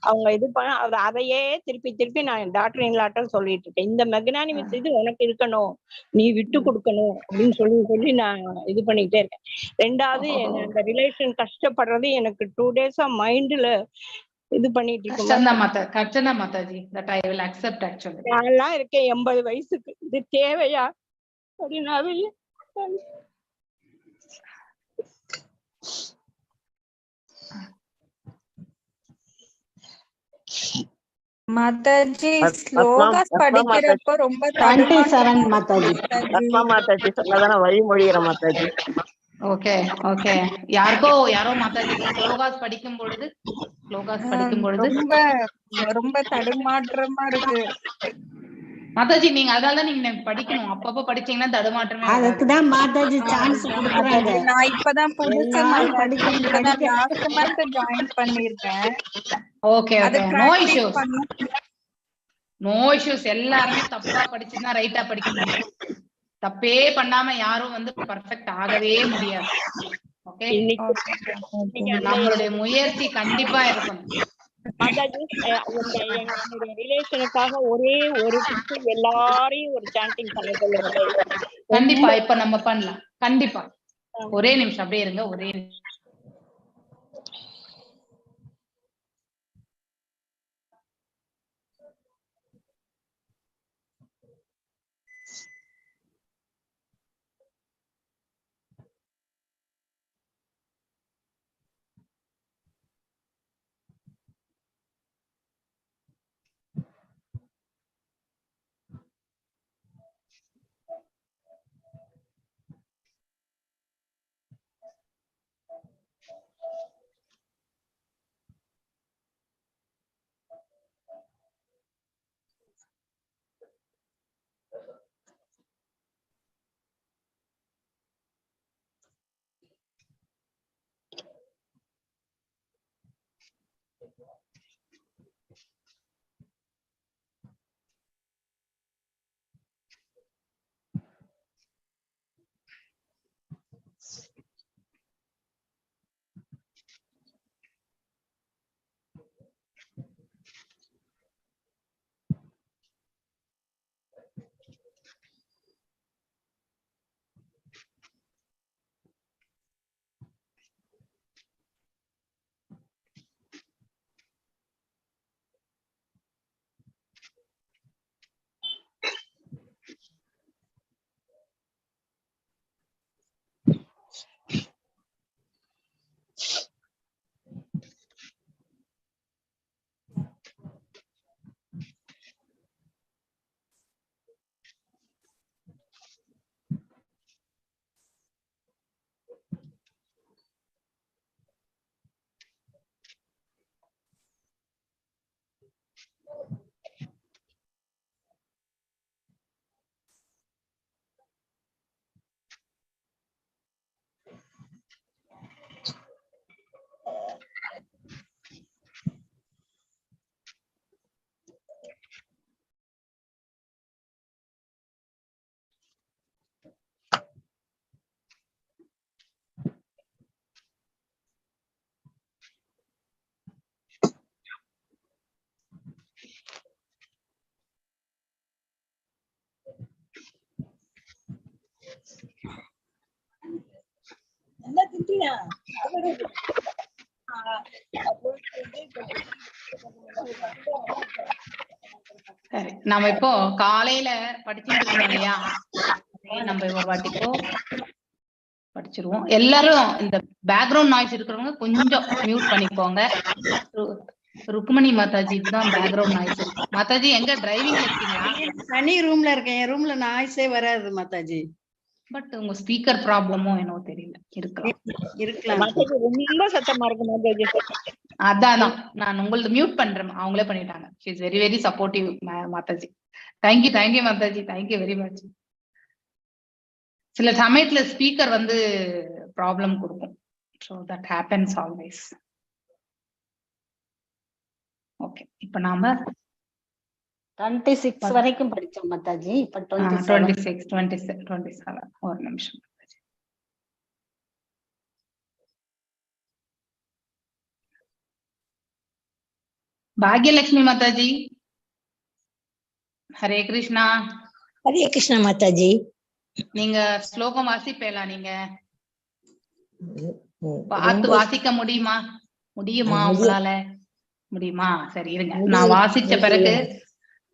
அவங்க இது பண்ண அதையே திருப்பி திருப்பி நான் டாக்டர் இன்லாட்ட சொல்லிட்டு இருக்கேன். இந்த மெக்னானிமஸ் இது உனக்கு இருக்கணும், நீ விட்டு கொடுக்கணும் அப்படின்னு சொல்லி சொல்லி நான் இது பண்ணிக்கிட்டே இருக்கேன். ரெண்டாவது அந்த ரிலேஷன் கஷ்டப்படுறது எனக்கு 2 days மைண்ட்ல இது பண்ணிட்டு இருக்கேன். நான்லாம் இருக்கேன் 80 வயசுக்கு, இது தேவையா அப்படின்னாவே மாதாஜி ஸ்லோகாஸ் படிக்கிறப்ப ரொம்ப 27 மாதாஜி. ஆத்மா மாதாஜி சொன்னதான வழிமொழிகிற மாதாஜி. Okay okay. யாரோ மாதாஜி ஸ்லோகாஸ் படிக்கும் பொழுது ரொம்ப ரொம்ப தடுமாற்றமா இருக்கு மாதாஜி. நீங்க அதனாலதான் நீங்க படிக்கணும், அப்பப்ப படிச்சீங்கன்னா தடுமாற்றமே. அதுக்குதான் மாதாஜி சான்ஸ் கொடுக்குறாங்க. நான் இப்பதான் புதுசா லாஸ்ட் மந்த் ஜாயின் பண்ணிருக்கேன். Okay okay. No issues. எல்லாருமே தப்பா படிச்சுன்னா ரைட்டா படிக்க முடியும். தப்பே பண்ணாம யாரும் வந்து பர்ஃபெக்ட் ஆகவே முடியாது. ஓகே, நம்மளுடைய முயற்சி கண்டிப்பா இருக்கணும். என்னுடைய ரிலேஷனுக்காக ஒரே ஒரு எல்லாரையும் ஒரு சாண்டிங் பண்ண சொல்லுங்க. கண்டிப்பா இப்ப நம்ம பண்ணலாம். கண்டிப்பா ஒரே நிமிஷம் அப்படியே இருங்க. ஒரே நிமிஷம். சரி, நாம இப்போ காலையில படிச்சுட்டு இருக்கோம் இல்லையா, நம்ம ஒரு வாட்டிக்கோ படிச்சிருவோம். எல்லாரும் இந்த பேக்ரவுண்ட் நாய்ஸ் இருக்கிறவங்க கொஞ்சம் மியூட் பண்ணிக்கோங்க. ருக்மணி மாதாஜி இதுதான் பேக்ரவுண்ட் நாய்ஸ் இருக்கு. மாதாஜி எங்க டிரைவிங்ல இருக்கீங்களா? தனி ரூம்ல இருக்கேன், என் ரூம்ல நாய்ஸே வராது மாதாஜி. பட் உங்க ஸ்பீக்கர் ப்ராப்ளமோ என்னவோ தெரியல, இருக்கலாம். ரொம்ப சத்தமா இருக்கு மாதாஜி. அதான் நான் உங்களது மியூட் பண்றேன், அவங்களே பண்ணிட்டாங்க. She is very very supportive Mataji. Thank you Mataji, thank you very much. சில சமயத்துல ஸ்பீக்கர் வந்து ப்ராப்ளம் கொடுக்கும். So that happens always. Okay, இப்ப நாம 26 வரைக்கும் படிச்சோம் மாதாஜி. இப்ப 27 ஒரு நிமிஷம். பாக்யலட்சுமி மாதாஜி, ஹரே கிருஷ்ணா. ஹரே கிருஷ்ணா மாதாஜி. நீங்க ஸ்லோகம் வாசிப்பேலா? நீங்க பார்த்து வாசிக்க முடியுமா? உங்களால முடியுமா? சரி இருங்க, நான் வாசிச்ச பிறகு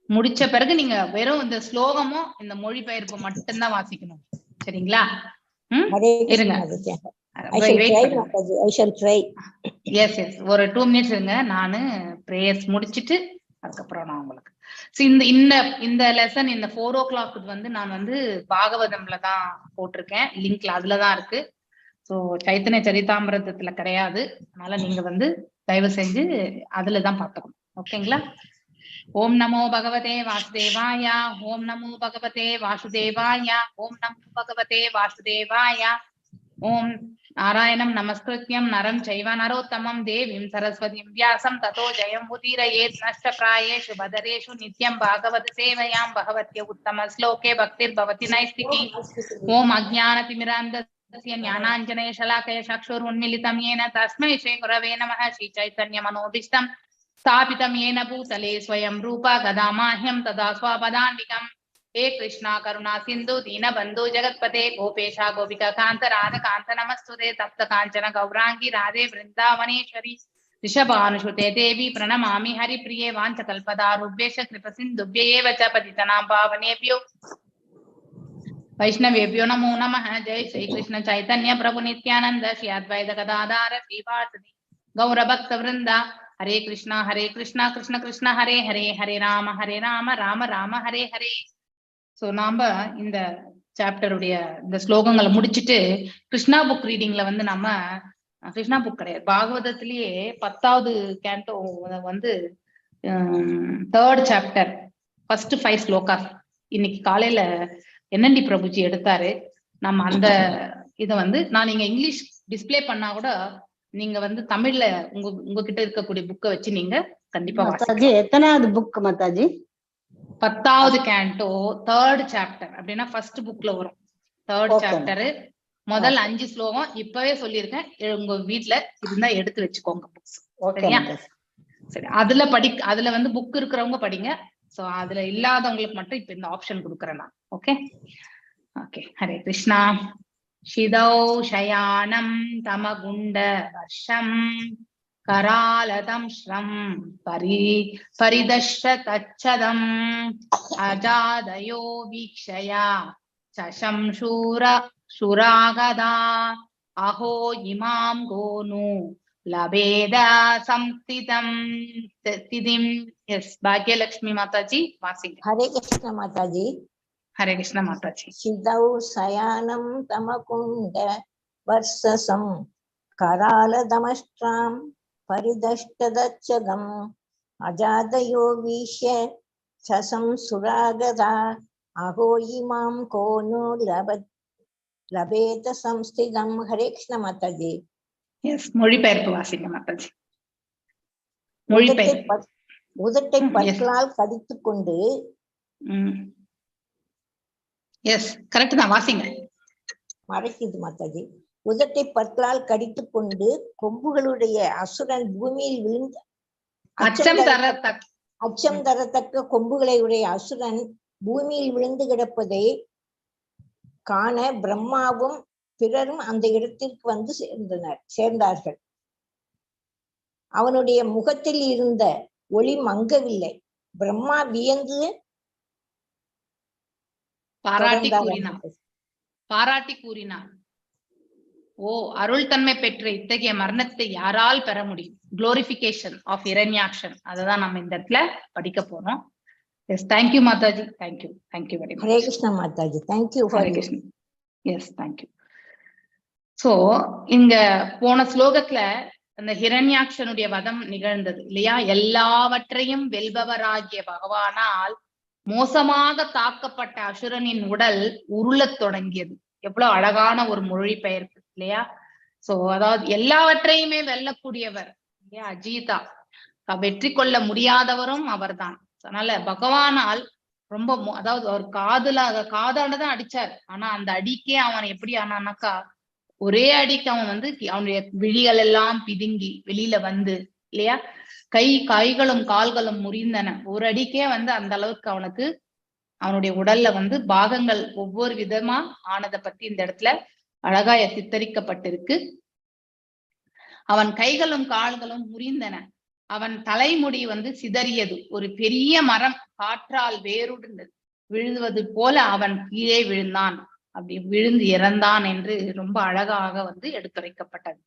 முடிச்ச பிறகு நீங்க வெறும் இந்த ஸ்லோகமும் இந்த மொழிபெயர்ப்பு மட்டும்தான் வாசிக்கணும். சரிங்களா? இருங்க, எஸ் எஸ் ஒரு 2 மினிட்ஸ் இருங்க. நானு பிரேயர்ஸ் முடிச்சிட்டு அதுக்கப்புறம் நான் உங்களுக்கு இந்த லெசன் இந்த 4 o'clock வந்து நான் வந்து பாகவதம்ல தான் போட்டிருக்கேன், லிங்க்ல அதுலதான் இருக்கு. சோ சைத்தன்ய சரிதாமிரதத்துல கிடையாது. அதனால நீங்க வந்து தயவு செஞ்சு அதுலதான் பாத்துக்கணும். ஓகேங்களா? ஓம் நமோ பகவதே வாசுதேவாய. ஓம் நமோ பகவதே வாசுதேவாய. ஓம் நமோ பகவதே வாசுதேவாய. ஓம் நாராயணம் நமஸ்கிருத்யம் நரம் சைவ நரோத்தமம் தேவீம் சரஸ்வதிம் வியாசம் ததோ ஜெயம் உதீரயேத் நஷ்டப்ராயேஷு பதரேஷு நித்யம் பாகவத சேவையாம் பகவத்ய உத்தம ஸ்லோகே பக்திர் பவதி நைஸ்திகி. ஓம் அஜ்ஞானதிமிராந்தஸ்ய ஞானாஞ்சனய ஷலாகய சக்ஷுருன்மிலிதம் येन तस्मै श्री गुरवे नमः. श्री चैतन्य मनोभीष्टं स्थापितं येन भूतले स्वयं रूपा गदामाह्यं तदा स्वपदान्विकम्. हे कृष्णा करुणा सिंधु दीनबंधु जगत्पते गोपेशा गोपिका कांत राधा कांत नमस्तुते तप्त कांचन गौरांगी राधे वृंदावनेश्वरी ऋषभानुसुते देवी प्रणमामि हरिप्रिये वाञ्छकल्पदारुभ्यश्च कृपसिन्धुभ्यैव च पतितनां पावनेभ्यो वैष्णवेभ्यो नमो नमः. जय श्री कृष्ण चैतन्य प्रभु नित्यानंद श्री अद्वैत गदाधर श्रीवासदि गौरभक्त वृंदा. हरे कृष्णा कृष्ण कृष्ण हरे हरे, हरे राम राम राम हरे हरे. சோ நாம இந்த சாப்டருடைய இந்த ஸ்லோகங்களை முடிச்சுட்டு கிருஷ்ணா புக் ரீடிங்ல வந்து நம்ம கிருஷ்ணா புக் கிடையாது, பாகவதத்திலேயே 10வது கேண்டோ வந்து 3rd சாப்டர் ஃபர்ஸ்ட் 5 ஸ்லோகாஸ் இன்னைக்கு காலையில என்என்டி பிரபுஜி எடுத்தாரு. நம்ம அந்த இதை வந்து நான் நீங்க இங்கிலீஷ் டிஸ்பிளே பண்ணா கூட நீங்க வந்து தமிழ்ல உங்ககிட்ட இருக்கக்கூடிய புக்கை வச்சு நீங்க கண்டிப்பா மாதாஜி. எத்தனாவது புக் மாதாஜி? 10வது கேண்டோ 3rd சாப்டர் அப்படின்னா ஃபர்ஸ்ட் புக்ல வரும். 3rd சாப்டர் முதல் 5 ஸ்லோகம் இப்பவே சொல்லியிருக்கேன். உங்க வீட்டுல இருந்தா எடுத்து வச்சுக்கோங்க புக்ஸ். சரியா? சரி, அதுல வந்து புக் இருக்கிறவங்க படிங்க. சோ அதுல இல்லாதவங்களுக்கு மட்டும் இப்ப இந்த ஆப்ஷன் கொடுக்குறேன் நான். Okay okay. ஹரே கிருஷ்ணா. ஷிதௌ ஷயானம் தமகுண்ட வர்ஷம் करालदं श्रम परिदश्रतच्छदम् अजादयो वीक्षया शशंशूर शुरागदा अहो इमां गोनु लभेद संस्थितं स्थितिं. यस भाग्यलक्ष्मी माताजी वासिंग. हरे कृष्ण माताजी. हरे कृष्ण माताजी. शिदौ शयानं तमकुण्ड वर्षसं करालदमष्ट्रां परिदष्टदच्छदम् अजादयो वीक्ष्य शशंसुरागदा अहो इमां को नु लभेत संस्थितम्. हरे कृष्ण माताजी. எஸ் மொழிபெயர்ப்பு வாசிங்க மாதாஜி. உதட்டை பற்களால் கடித்துக் கொண்டு. எஸ் கரெக்ட் தான், வாசிங்க. மறைக்குது மாதாஜி. உதட்டை பற்களால் கடித்துக் கொண்டு கொம்புகளுடைய அசுரன் பூமியில் விழுந்து அச்சம் தரத்தக்க கொம்புகளை உடைய அசுரன் பூமியில் விழுந்து கிடப்பதை காண பிரம்மாவும் பிறரும் அந்த இடத்திற்கு வந்து சேர்ந்தார்கள். அவனுடைய முகத்தில் இருந்த ஒளி மங்கவில்லை. பிரம்மா வியந்து பாராட்டி கூறினார், ஓ அருள் தன்மை பெற்ற இத்தகைய மரணத்தை யாரால் பெற முடியும்? குளோரிபிகேஷன் ஆஃப் இரண்யாக்ஷன், அததான் நம்ம இந்த இடத்துல படிக்க போறோம். Yes, thank you Mataji. Thank you very much. Hare Krishna Mataji. Thank you for Krishna. Yes, thank you. So இங்க போன ஸ்லோகத்துல அந்த ஹிரண்யாக்ஷனுடைய வதம் நிகழ்ந்தது இல்லையா? எல்லாவற்றையும் வெல்பவராகிய பகவானால் மோசமாக தாக்கப்பட்ட அசுரனின் உடல் உருளத் தொடங்கியது. எவ்வளவு அழகான ஒரு மொழிபெயர்ப்பு இல்லையா? சோ அதாவது எல்லாவற்றையுமே வெல்லக்கூடியவர் இல்லையா? அஜீதா, வெற்றி கொள்ள முடியாதவரும் அவர்தான். அதனால பகவானால் ரொம்ப அதாவது அவர் காதாலதான் அடிச்சார். ஆனா அந்த அடிக்கே அவன் எப்படி ஆனானாக்கா, ஒரே அடிக்கு அவன் வந்து அவனுடைய விழிகள் எல்லாம் பிதுங்கி வெளியில வந்து இல்லையா? கைகளும் கால்களும் முறிந்தன. ஒரு அடிக்கே வந்து அந்த அளவுக்கு அவனுக்கு அவனுடைய உடல்ல வந்து பாகங்கள் ஒவ்வொரு விதமா ஆனதை பத்தி இந்த இடத்துல அழகா சித்தரிக்கப்பட்டிருக்கு. அவன் கைகளும் கால்களும் முறிந்தன, அவன் தலைமுடி வந்து சிதறியது, ஒரு பெரிய மரம் காற்றால் வேறுண்டு விழுவது போல அவன் கீழே விழுந்தான், அப்படி விழுந்து இறந்தான் என்று ரொம்ப அழகாக வந்து எடுத்துரைக்கப்பட்டது.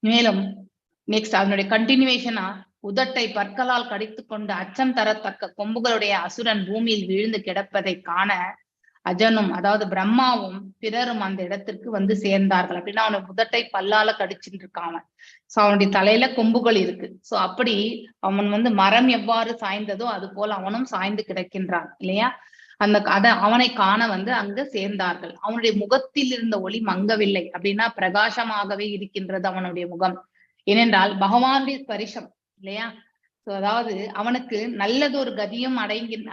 மேலும் நெக்ஸ்ட் அதனுடைய கண்டினியூவேஷனா, உதட்டை பற்களால் கடித்து கொண்டு அச்சம் தரத்தக்க கொம்புகளுடைய அசுரன் பூமியில் விழுந்து கிடப்பதை காண அஜனும், அதாவது பிரம்மாவும் பிறரும் அந்த இடத்திற்கு வந்து சேர்ந்தார்கள். அப்படின்னா அவனை உதட்டை பல்லால கடிச்சுட்டு இருக்கான். சோ அவனுடைய தலையில கொம்புகள் இருக்கு. சோ அப்படி அவன் வந்து மரம் எவ்வாறு சாய்ந்ததோ அது போல அவனும் சாய்ந்து கிடக்கின்றான் இல்லையா? அவனை காண வந்து அங்க சேர்ந்தார்கள். அவனுடைய முகத்தில் இருந்த ஒளி மங்கவில்லை, அப்படின்னா பிரகாசமாகவே இருக்கின்றது அவனுடைய முகம். ஏனென்றால் பகவானுடைய ஸ்பரிசம் இல்லையா? அதாவது அவனுக்கு நல்லது ஒரு கதியும்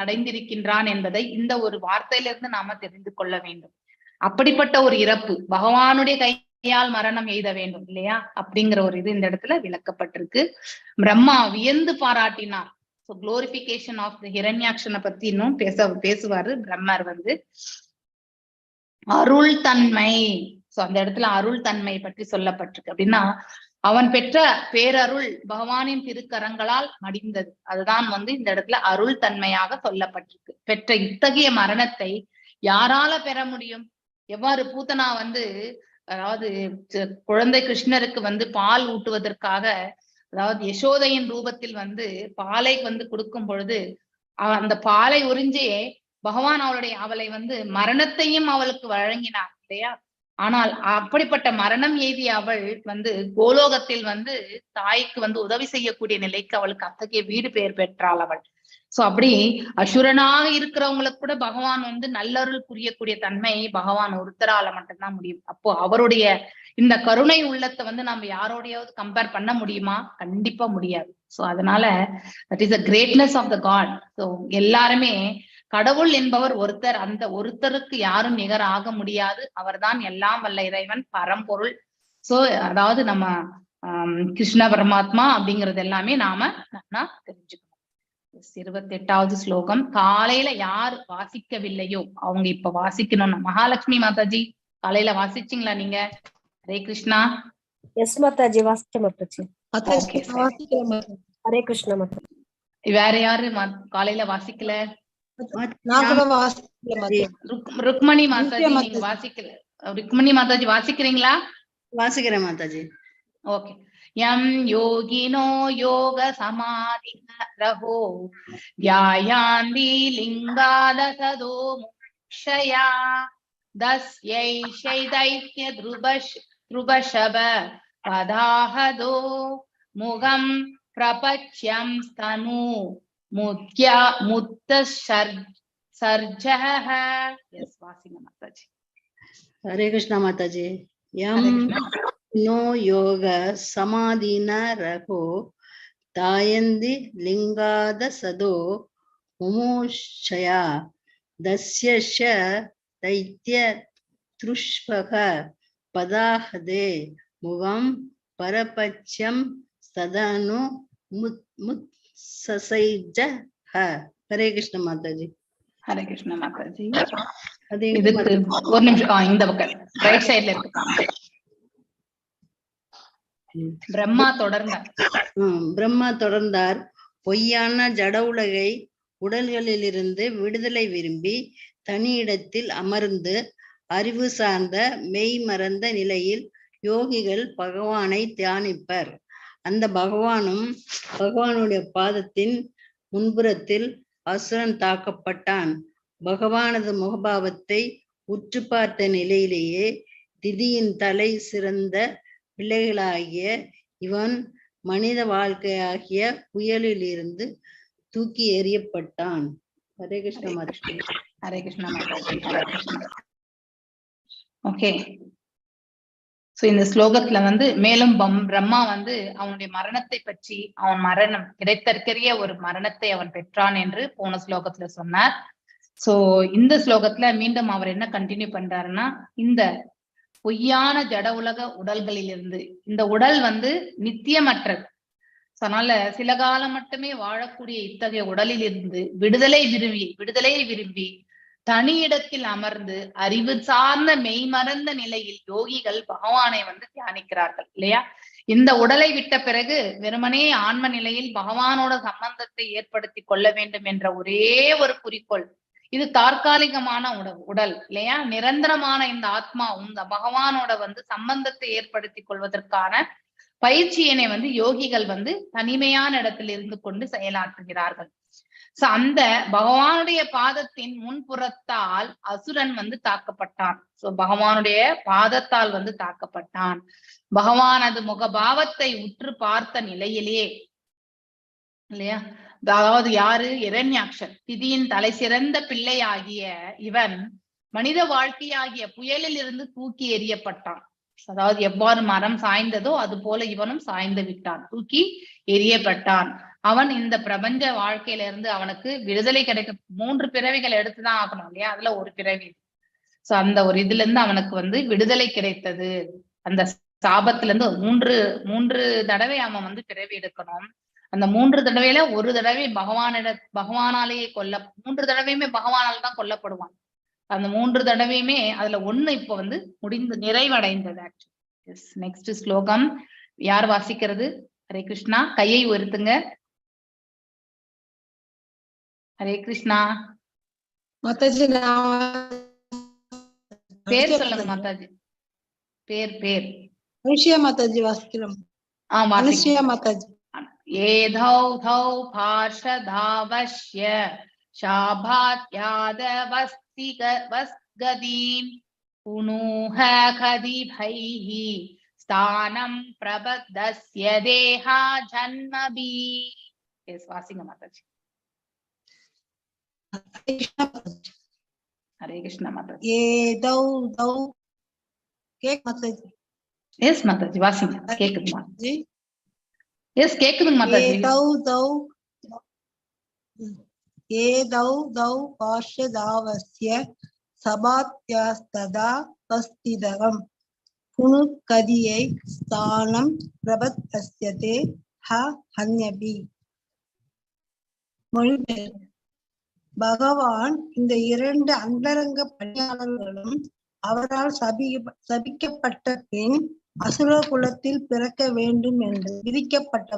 அடைந்திருக்கின்றான் என்பதை இந்த ஒரு வார்த்தையிலிருந்து நாம தெரிந்து கொள்ள வேண்டும். அப்படிப்பட்ட ஒரு இறப்பு, பகவானுடைய கையால் மரணம் எய்த வேண்டும் இல்லையா? அப்படிங்கிற ஒரு இது இந்த இடத்துல விளக்கப்பட்டிருக்கு. பிரம்மா வியந்து பாராட்டினார். ஸோ குளோரிபிகேஷன் ஆஃப் த ஹிரண்யாக்ஷனை பத்தி இன்னும் பேசுவாரு பிரம்மர் வந்து. அருள் தன்மை, சோ அந்த இடத்துல அருள் தன்மை பற்றி சொல்லப்பட்டிருக்கு. அப்படின்னா அவன் பெற்ற பேரருள் பகவானின் திருக்கரங்களால் மடிந்தது, அதுதான் வந்து இந்த இடத்துல அருள் தன்மையாக சொல்லப்பட்டிருக்கு. பெற்ற இத்தகைய மரணத்தை யாரால பெற முடியும்? எவ்வாறு பூத்தனா வந்து, அதாவது குழந்தை கிருஷ்ணருக்கு வந்து பால் ஊட்டுவதற்காக, அதாவது யசோதையின் ரூபத்தில் வந்து பாலை வந்து கொடுக்கும் பொழுது அந்த பாலை உறிஞ்சே பகவான் அவளை வந்து மரணத்தையும் அவளுக்கு வழங்கினார் இல்லையா? ஆனால் அப்படிப்பட்ட மரணம் எய்திய அவள் வந்து கோலோகத்தில் வந்து தாய்க்கு வந்து உதவி செய்யக்கூடிய நிலைக்கு அவளுக்கு அத்தகைய வீடு பெயர் பெற்றாள் அவள். சோ அப்படி அசுரனாக இருக்கிறவங்களுக்கு கூட பகவான் வந்து நல்லருள் புரியக்கூடிய தன்மை பகவான் ஒருத்தரால மட்டும்தான் முடியும். அப்போ அவருடைய இந்த கருணை உள்ளத்தை வந்து நம்ம யாரோடையாவது கம்பேர் பண்ண முடியுமா? கண்டிப்பா முடியாது. சோ அதனால that is the greatness of the god. So எல்லாருமே கடவுள் என்பவர் ஒருத்தர், அந்த ஒருத்தருக்கு யாரும் நிகர் ஆக முடியாது. அவர்தான் எல்லாம் வல்ல இறைவன், பரம்பொருள். சோ அதாவது நம்ம கிருஷ்ண பரமாத்மா அப்படிங்கிறது எல்லாமே நாம தெரிஞ்சுக்கணும். 28வது ஸ்லோகம். காலையில யார் வாசிக்கவில்லையோ அவங்க இப்ப வாசிக்கணும்னு. மகாலட்சுமி மாதாஜி காலையில வாசிச்சிங்களா நீங்க? ஹரே கிருஷ்ணா. எஸ் மாதாஜி, வாசிக்க மாதாஜி. ஹரே கிருஷ்ணா மாதாஜி. வேற யாரு காலையில வாசிக்கல? ருக்மணி மாதாஜி நீங்க வாசிக்கல? ருக்மணி மாதாஜி வாசிக்கிறீங்களா? வாசிக்கிறேன் மாதாஜி. ஓகே. யம் யோகினோ யோக சமாதின ரஹோ த்யாயாந்தி லிங்காதசதோ முக்ஷயா தஸ்யை தைத்ய த்ருபஷப பதாஹதோ முகம் பிரபச்யம் ஸ்தனு முத்த சர்ஜஹ. எஸ் வாசிங்க மாதாஜி. ஹரே கிருஷ்ணா மாதாஜி. யம் நோ யோக சமாதின ரகோ தாயந்தி லிங்காத சதோ முமூஷயா தஸ்ய தைத்ய த்ருஷ்பக பதாஹதே முகம் பரபச்யம் சதனு முத்சசைஜஹ. ஹரே கிருஷ்ண மாதாஜி. ஹரே கிருஷ்ண மாதாஜி. ஒரு நிமிஷம், இந்த பக்கம் ரைட் சைட்ல இருக்கு. பிரம்மா தொடர்ந்தார். பொய்யான ஜட உலகை உடல்களிலிருந்து விடுதலை விரும்பி தனி இடத்தில் அமர்ந்து அறிவு சார்ந்த மெய் மறந்த நிலையில் யோகிகள் பகவானை தியானிப்பர். அந்த பகவானுடைய பாதத்தின் முன்புறத்தில் அசுரன் தாக்கப்பட்டான். பகவானது முகபாவத்தை உற்று பார்த்த நிலையிலேயே திதியின் தலை சிறந்த பிள்ளைகளாகிய இவன் மனித வாழ்க்கையாகிய புயலில் இருந்து தூக்கி எறியப்பட்டான். ஹரே கிருஷ்ண மாதாஜி. ஹரே கிருஷ்ண மாதாஜி. ஓகே. சோ இந்த ஸ்லோகத்துல வந்து மேலும் பிரம்மா வந்து அவனுடைய மரணத்தை பற்றி, அவன் மரணம் கிடைத்தற்கரிய ஒரு மரணத்தை அவன் பெற்றான் என்று போன ஸ்லோகத்துல சொன்னார். சோ இந்த ஸ்லோகத்துல மீண்டும் அவர் என்ன கண்டினியூ பண்றாருன்னா, இந்த பொய்யான ஜட உலக உடல்களிலிருந்து, இந்த உடல் வந்து நித்தியமற்றது. அதனால சில காலம் மட்டுமே வாழக்கூடிய இத்தகைய உடலில் இருந்து விடுதலையை விரும்பி தனி இடத்தில் அமர்ந்து அறிவு சார்ந்த மெய்மறந்த நிலையில் யோகிகள் பகவானை தியானிக்கிறார்கள் இல்லையா? இந்த உடலை விட்ட பிறகு வெறுமனே ஆன்ம நிலையில் பகவானோட சம்பந்தத்தை ஏற்படுத்தி கொள்ள வேண்டும் என்ற ஒரே ஒரு குறிக்கோள். இது தற்காலிகமான உடல் இல்லையா? நிரந்தரமான இந்த ஆத்மா இந்த பகவானோட சம்பந்தத்தை ஏற்படுத்தி கொள்வதற்கான பயிற்சியினை யோகிகள் தனிமையான இடத்தில் இருந்து கொண்டு செயலாற்றுகிறார்கள். சோ அந்த பகவானுடைய பாதத்தின் முன்புறத்தால் அசுரன் தாக்கப்பட்டான். சோ பகவானுடைய பாதத்தால் தாக்கப்பட்டான். பகவானது முகபாவத்தை உற்று பார்த்த நிலையிலே இல்லையா, அதாவது யாரு? இரண்யாக்ஷன், திதியின் தலை சிறந்த பிள்ளையாகிய இவன் மனித வாழ்க்கையாகிய புயலில் இருந்து தூக்கி எறியப்பட்டான். அதாவது எவ்வாறு மரம் சாய்ந்ததோ அது போல இவனும் சாய்ந்து விட்டான், தூக்கி எறியப்பட்டான். அவன் இந்த பிரபஞ்ச வாழ்க்கையில இருந்து அவனுக்கு விடுதலை கிடைக்க 3 பிறவிகள் எடுத்துதான் ஆகணும் இல்லையா? அதுல ஒரு பிறவி. சோ அந்த ஒரு இதுல இருந்து அவனுக்கு விடுதலை கிடைத்தது. அந்த சாபத்துல இருந்து மூன்று தடவை அவன் பிறவி எடுக்கணும். அந்த 3 தடவையில ஒரு தடவை பகவானாலேயே 3 தடவையுமே பகவானால் தான் கொல்லப்படுவான். அந்த 3 தடவையுமே அதுல 1 இப்ப முடிந்து நிறைவடைந்தது. ஆக்சுவலி நெக்ஸ்ட் ஸ்லோகம் யார் வாசிக்கிறது? ஹரே கிருஷ்ணா, கையை உயர்த்துங்க. ஹரே கிருஷ்ணா. மாதாஜி பேர் சொல்லுங்க மாதாஜி. பேர் அனுஷியா மாதாஜி வாசிக்கிறோம். அனுஷியா மாதாஜி. ஏதௌ தௌ பார்ஷதாவஸ்ய शाभात्यादवस्तिगदीं पुनूह खदिभैः स्थानं प्रबद्धस्य देहा जन्मभि. Yes, வாசிங்க மாதாஜி. ஹரே கிருஷ்ணா மாதாஜி. ஏதௌ தௌ கேக் மாதாஜி. எஸ் மாதாஜி வாசிங்க. கேக்குது மாதாஜி. எஸ் கேக்குதுங்க மாதாஜி. ஏதௌ தௌ பார்ஷதாவஸ்ய சபாத்யாஸ்ததா வஸ்திதகம் புனுக்கதியை ஸ்தானம் பிரபத்தஸ்யதே ஹன்யபி. மொழிபெயர்ப்பு. பகவான் இந்த 2 அந்தரங்க பணியாளர்களும் அவரால் சபிக்கப்பட்ட பின் அசுர குலத்தில் பிறக்க வேண்டும் என்று விதிக்கப்பட்ட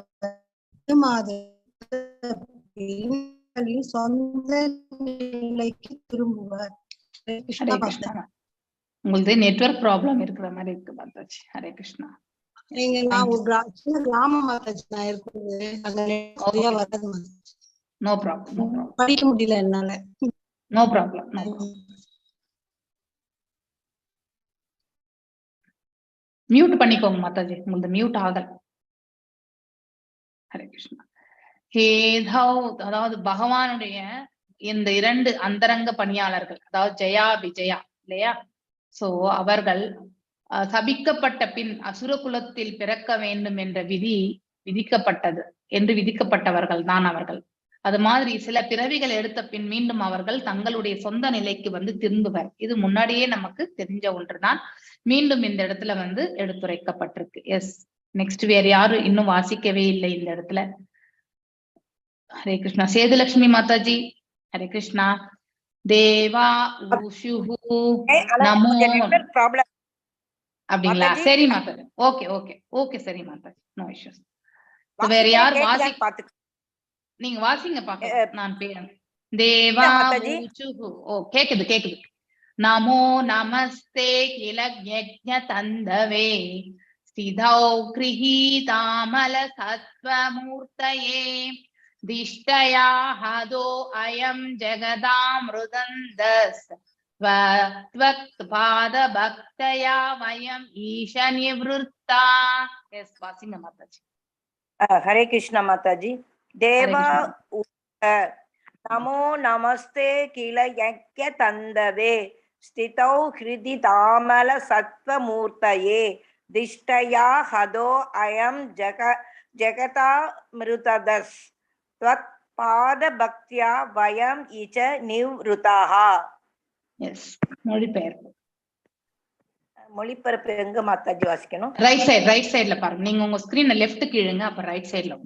சொந்த நிலைக்கு திரும்புவார். உங்களுக்கு நெட்வொர்க் ப்ராப்ளம் இருக்கிற மாதிரி இருக்கு மாதாஜி. ஹரே கிருஷ்ணா. நான் ஒரு கிராம மாதாஜி நான் இருக்குது, அங்க சரியா வராது மாதாஜி. No problem. படிக்க முடியல என்னால. No problem. மியூட் பண்ணிக்கோங்க மாதாஜி, உங்களுக்கு மியூட் ஆகல. ஹரே கிருஷ்ணா. ஹேதௌ அதாவது பகவானுடைய இந்த 2 அந்தரங்க பணியாளர்கள், அதாவது ஜெயா விஜயா இல்லையா? சோ அவர்கள் சபிக்கப்பட்ட பின் அசுர குலத்தில் பிறக்க வேண்டும் என்ற விதிக்கப்பட்டவர்கள் தான் அவர்கள். அது மாதிரி சில பிறவிகள் எடுத்த பின் மீண்டும் அவர்கள் தங்களுடைய சொந்த நிலைக்கு திரும்புவர். இது முன்னாடியே நமக்கு தெரிஞ்ச ஒன்றுதான். மீண்டும் இந்த இடத்துல எடுத்துரைக்கப்பட்டிருக்கு. எஸ், நெக்ஸ்ட் வேற யாரும் இன்னும் வாசிக்கவே இல்லை இந்த இடத்துல. ஹரே கிருஷ்ணா. சேதுலட்சுமி மாதாஜி. ஹரே கிருஷ்ணா. தேவா ஊஷுஹு நமோ. அப்படிங்களா? சரி மாதாஜி. ஓகே ஓகே ஓகே சரி மாதாஜி, நோ இஷ்யூஸ். வேற யார் நீங்க வாசிங்க பாக்க. நான் பேர் தேவா ஊஷுஹு. ஓ கேக்குது. நமோ நமஸ்தே கில யஜ்ஞ தந்தவே ஸ்திதௌ கிருஹீதாமல சத்வமூர்த்தயே திஷ்டயா ஹதோ அயம் ஜெகதாம்ருதந்தஸ் பாத பக்தயா வயம் ஈஷ நிவ்ருத்தா. எஸ் வாசிங்க மாதாஜி. ஹரே கிருஷ்ணா மாதாஜி. தேவா நமோ நமஸ்தே கில யஜ்ஞ தந்தவே ஸ்திதௌ ஹிருதி தாமல சத்வமூர்த்தயே திஷ்டயா ஹதோ அயம் ஜெகதாம்ருததஸ் பாத பக்தியா வயம் ஈஷ நிவ்ருதாஹ. எஸ், மொழிபெயர்ப்பு. மொழிபெயர்ப்பு எங்க மாதாஜி வாசிக்கணும்? ரைட் சைடுல பாருங்க. நீங்க உங்க ஸ்கிரீன் லெஃப்ட் கீழுங்க, அப்ப ரைட் சைடுல.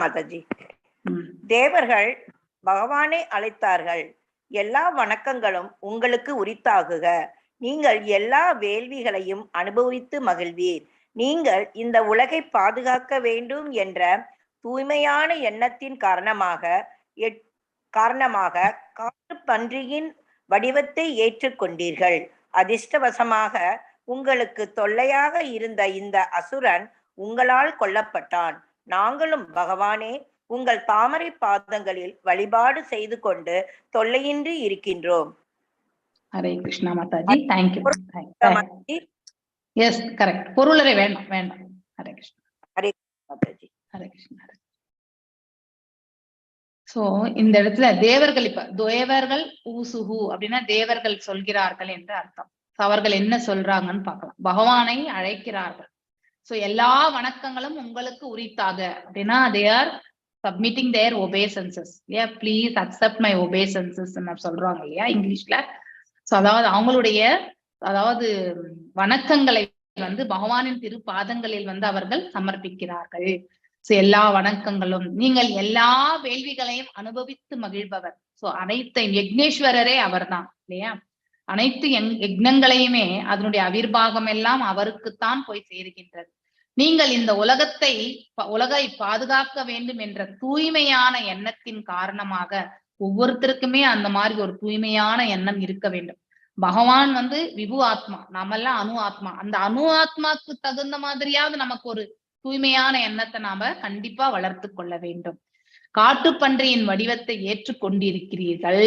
மாதாஜி. ம். தேவர்கள் பகவானை அழைத்தார்கள். எல்லா வணக்கங்களும் உங்களுக்கு உரித்தாகுக. நீங்கள் எல்லா வேள்விகளையும் அனுபவித்து மகிழ்வீர். நீங்கள் இந்த உலகை பாதுகாக்க வேண்டும் என்ற தூய்மையான எண்ணத்தின் காரணமாக காட்டு பன்றியின் வடிவத்தை ஏற்றுக்கொண்டீர்கள். அதிர்ஷ்டவசமாக உங்களுக்கு தொல்லையாக இருந்த இந்த அசுரன் உங்களால் கொல்லப்பட்டான். நாங்களும் பகவானே உங்கள் தாமரை பாதங்களில் வழிபாடு செய்து கொண்டு தொல்லையின்றி இருக்கின்றோம். Hare Krishna Mataji. Thank you. Yes correct. பொருளரை வேண்டாம் வேண்டாம். ஹரே கிருஷ்ணா. ஹரே மாதாஜி. ஹரே கிருஷ்ணா. சோ இந்த இடத்துல தேவர்கள், இப்ப தேவர்கள் ஊசுகு அப்படின்னா தேவர்கள் சொல்கிறார்கள் என்று அர்த்தம். அவர்கள் என்ன சொல்றாங்கன்னு பார்க்கலாம். பகவானை அழைக்கிறார்கள். சோ எல்லா வணக்கங்களும் உங்களுக்கு உரித்தாக அப்படின்னா they are submitting their obeisances. Yeah, please accept my obeisances சொல்றாங்க இல்லையா இங்கிலீஷ்ல. சோ அதாவது அதாவது வணக்கங்களை பகவானின் திருப்பாதங்களில் அவர்கள் சமர்ப்பிக்கிறார்கள். சோ எல்லா வணக்கங்களும், நீங்கள் எல்லா வேள்விகளையும் அனுபவித்து மகிழ்பவர். சோ அனைத்தையும் யக்னேஸ்வரரே அவர்தான் இல்லையா. அனைத்து யக்னங்களையுமே அதனுடைய அவிர்வாகம் எல்லாம் அவருக்குத்தான் போய் சேருகின்றது. நீங்கள் இந்த உலகை பாதுகாக்க வேண்டும் என்ற தூய்மையான எண்ணத்தின் காரணமாக ஒவ்வொருத்தருக்குமே அந்த மாதிரி ஒரு தூய்மையான எண்ணம் இருக்க வேண்டும். பகவான் விபு ஆத்மா, நாமெல்லாம் அணு ஆத்மா. அந்த அணு ஆத்மாக்கு தகுந்த மாதிரியாவது நமக்கு ஒரு தூய்மையான எண்ணத்தை நாம கண்டிப்பா வளர்த்து கொள்ள வேண்டும். காட்டுப்பன்றியின் வடிவத்தை ஏற்றுக்கொண்டிருக்கிறீர்கள்.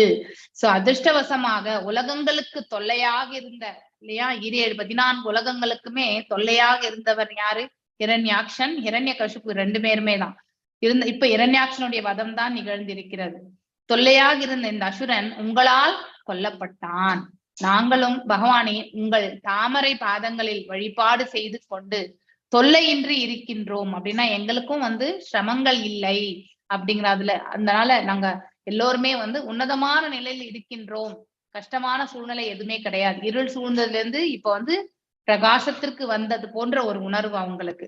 சோ அதிர்ஷ்டவசமாக உலகங்களுக்கு தொல்லையாக இருந்த இல்லையா 14 உலகங்களுக்குமே தொல்லையாக இருந்தவர் யாரு? ஹிரண்யாக்ஷன், ஹிரண்யகசிபு 2 பேருமே தான் இப்ப ஹிரண்யாக்ஷனுடைய வதம் தான் நிகழ்ந்திருக்கிறது. தொல்லையாக இருந்த இந்த அசுரன் உங்களால் கொல்லப்பட்டான். நாங்களும் பகவானே உங்கள் தாமரை பாதங்களில் வழிபாடு செய்து கொண்டு தொல்லையின்றி இருக்கின்றோம். அப்படின்னா எங்களுக்கும் சிரமங்கள் இல்லை அப்படிங்கிறதுல, அதனால நாங்க எல்லோருமே உன்னதமான நிலையில் இருக்கின்றோம். கஷ்டமான சூழ்நிலை எதுவுமே கிடையாது. இருள் சூழ்ந்ததுல இருந்து இப்ப பிரகாசத்திற்கு வந்தது போன்ற ஒரு உணர்வு அவங்களுக்கு.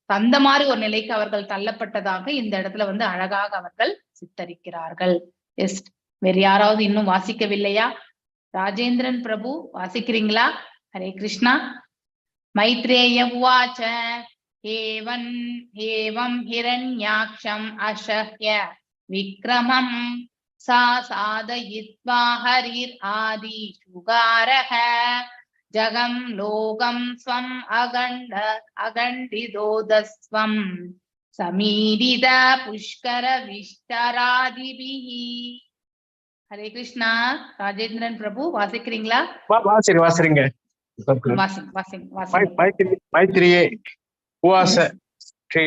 அந்த மாதிரி ஒரு நிலைக்கு அவர்கள் தள்ளப்பட்டதாக இந்த இடத்துல அழகாக அவர்கள் சித்தரிக்கிறார்கள். எஸ், வேற யாராவது இன்னும் வாசிக்கவில்லையா? ராஜேந்திரன் பிரபு வாசிக்கிறீங்களா? ஹரே கிருஷ்ணா. மைத்ரேய உவாச்ச ஏவம் ஹிரண்யாக்ஷம் அஷஹ்ய விக்ரமம் சாதயித்வா ஹரிர் ஆதி சுகாரஹ ஜகம் லோகம் ஸ்வம் அகண்டிதோதஸ்வம் சமீரித புஷ்கர விஷ்டராதிபிஹி. ஹரே கிருஷ்ணா. ராஜேந்திரன் பிரபு வாசிக்கிறீங்களா? வாசிங்க. மைத்ரியே உவாச ஸ்ரீ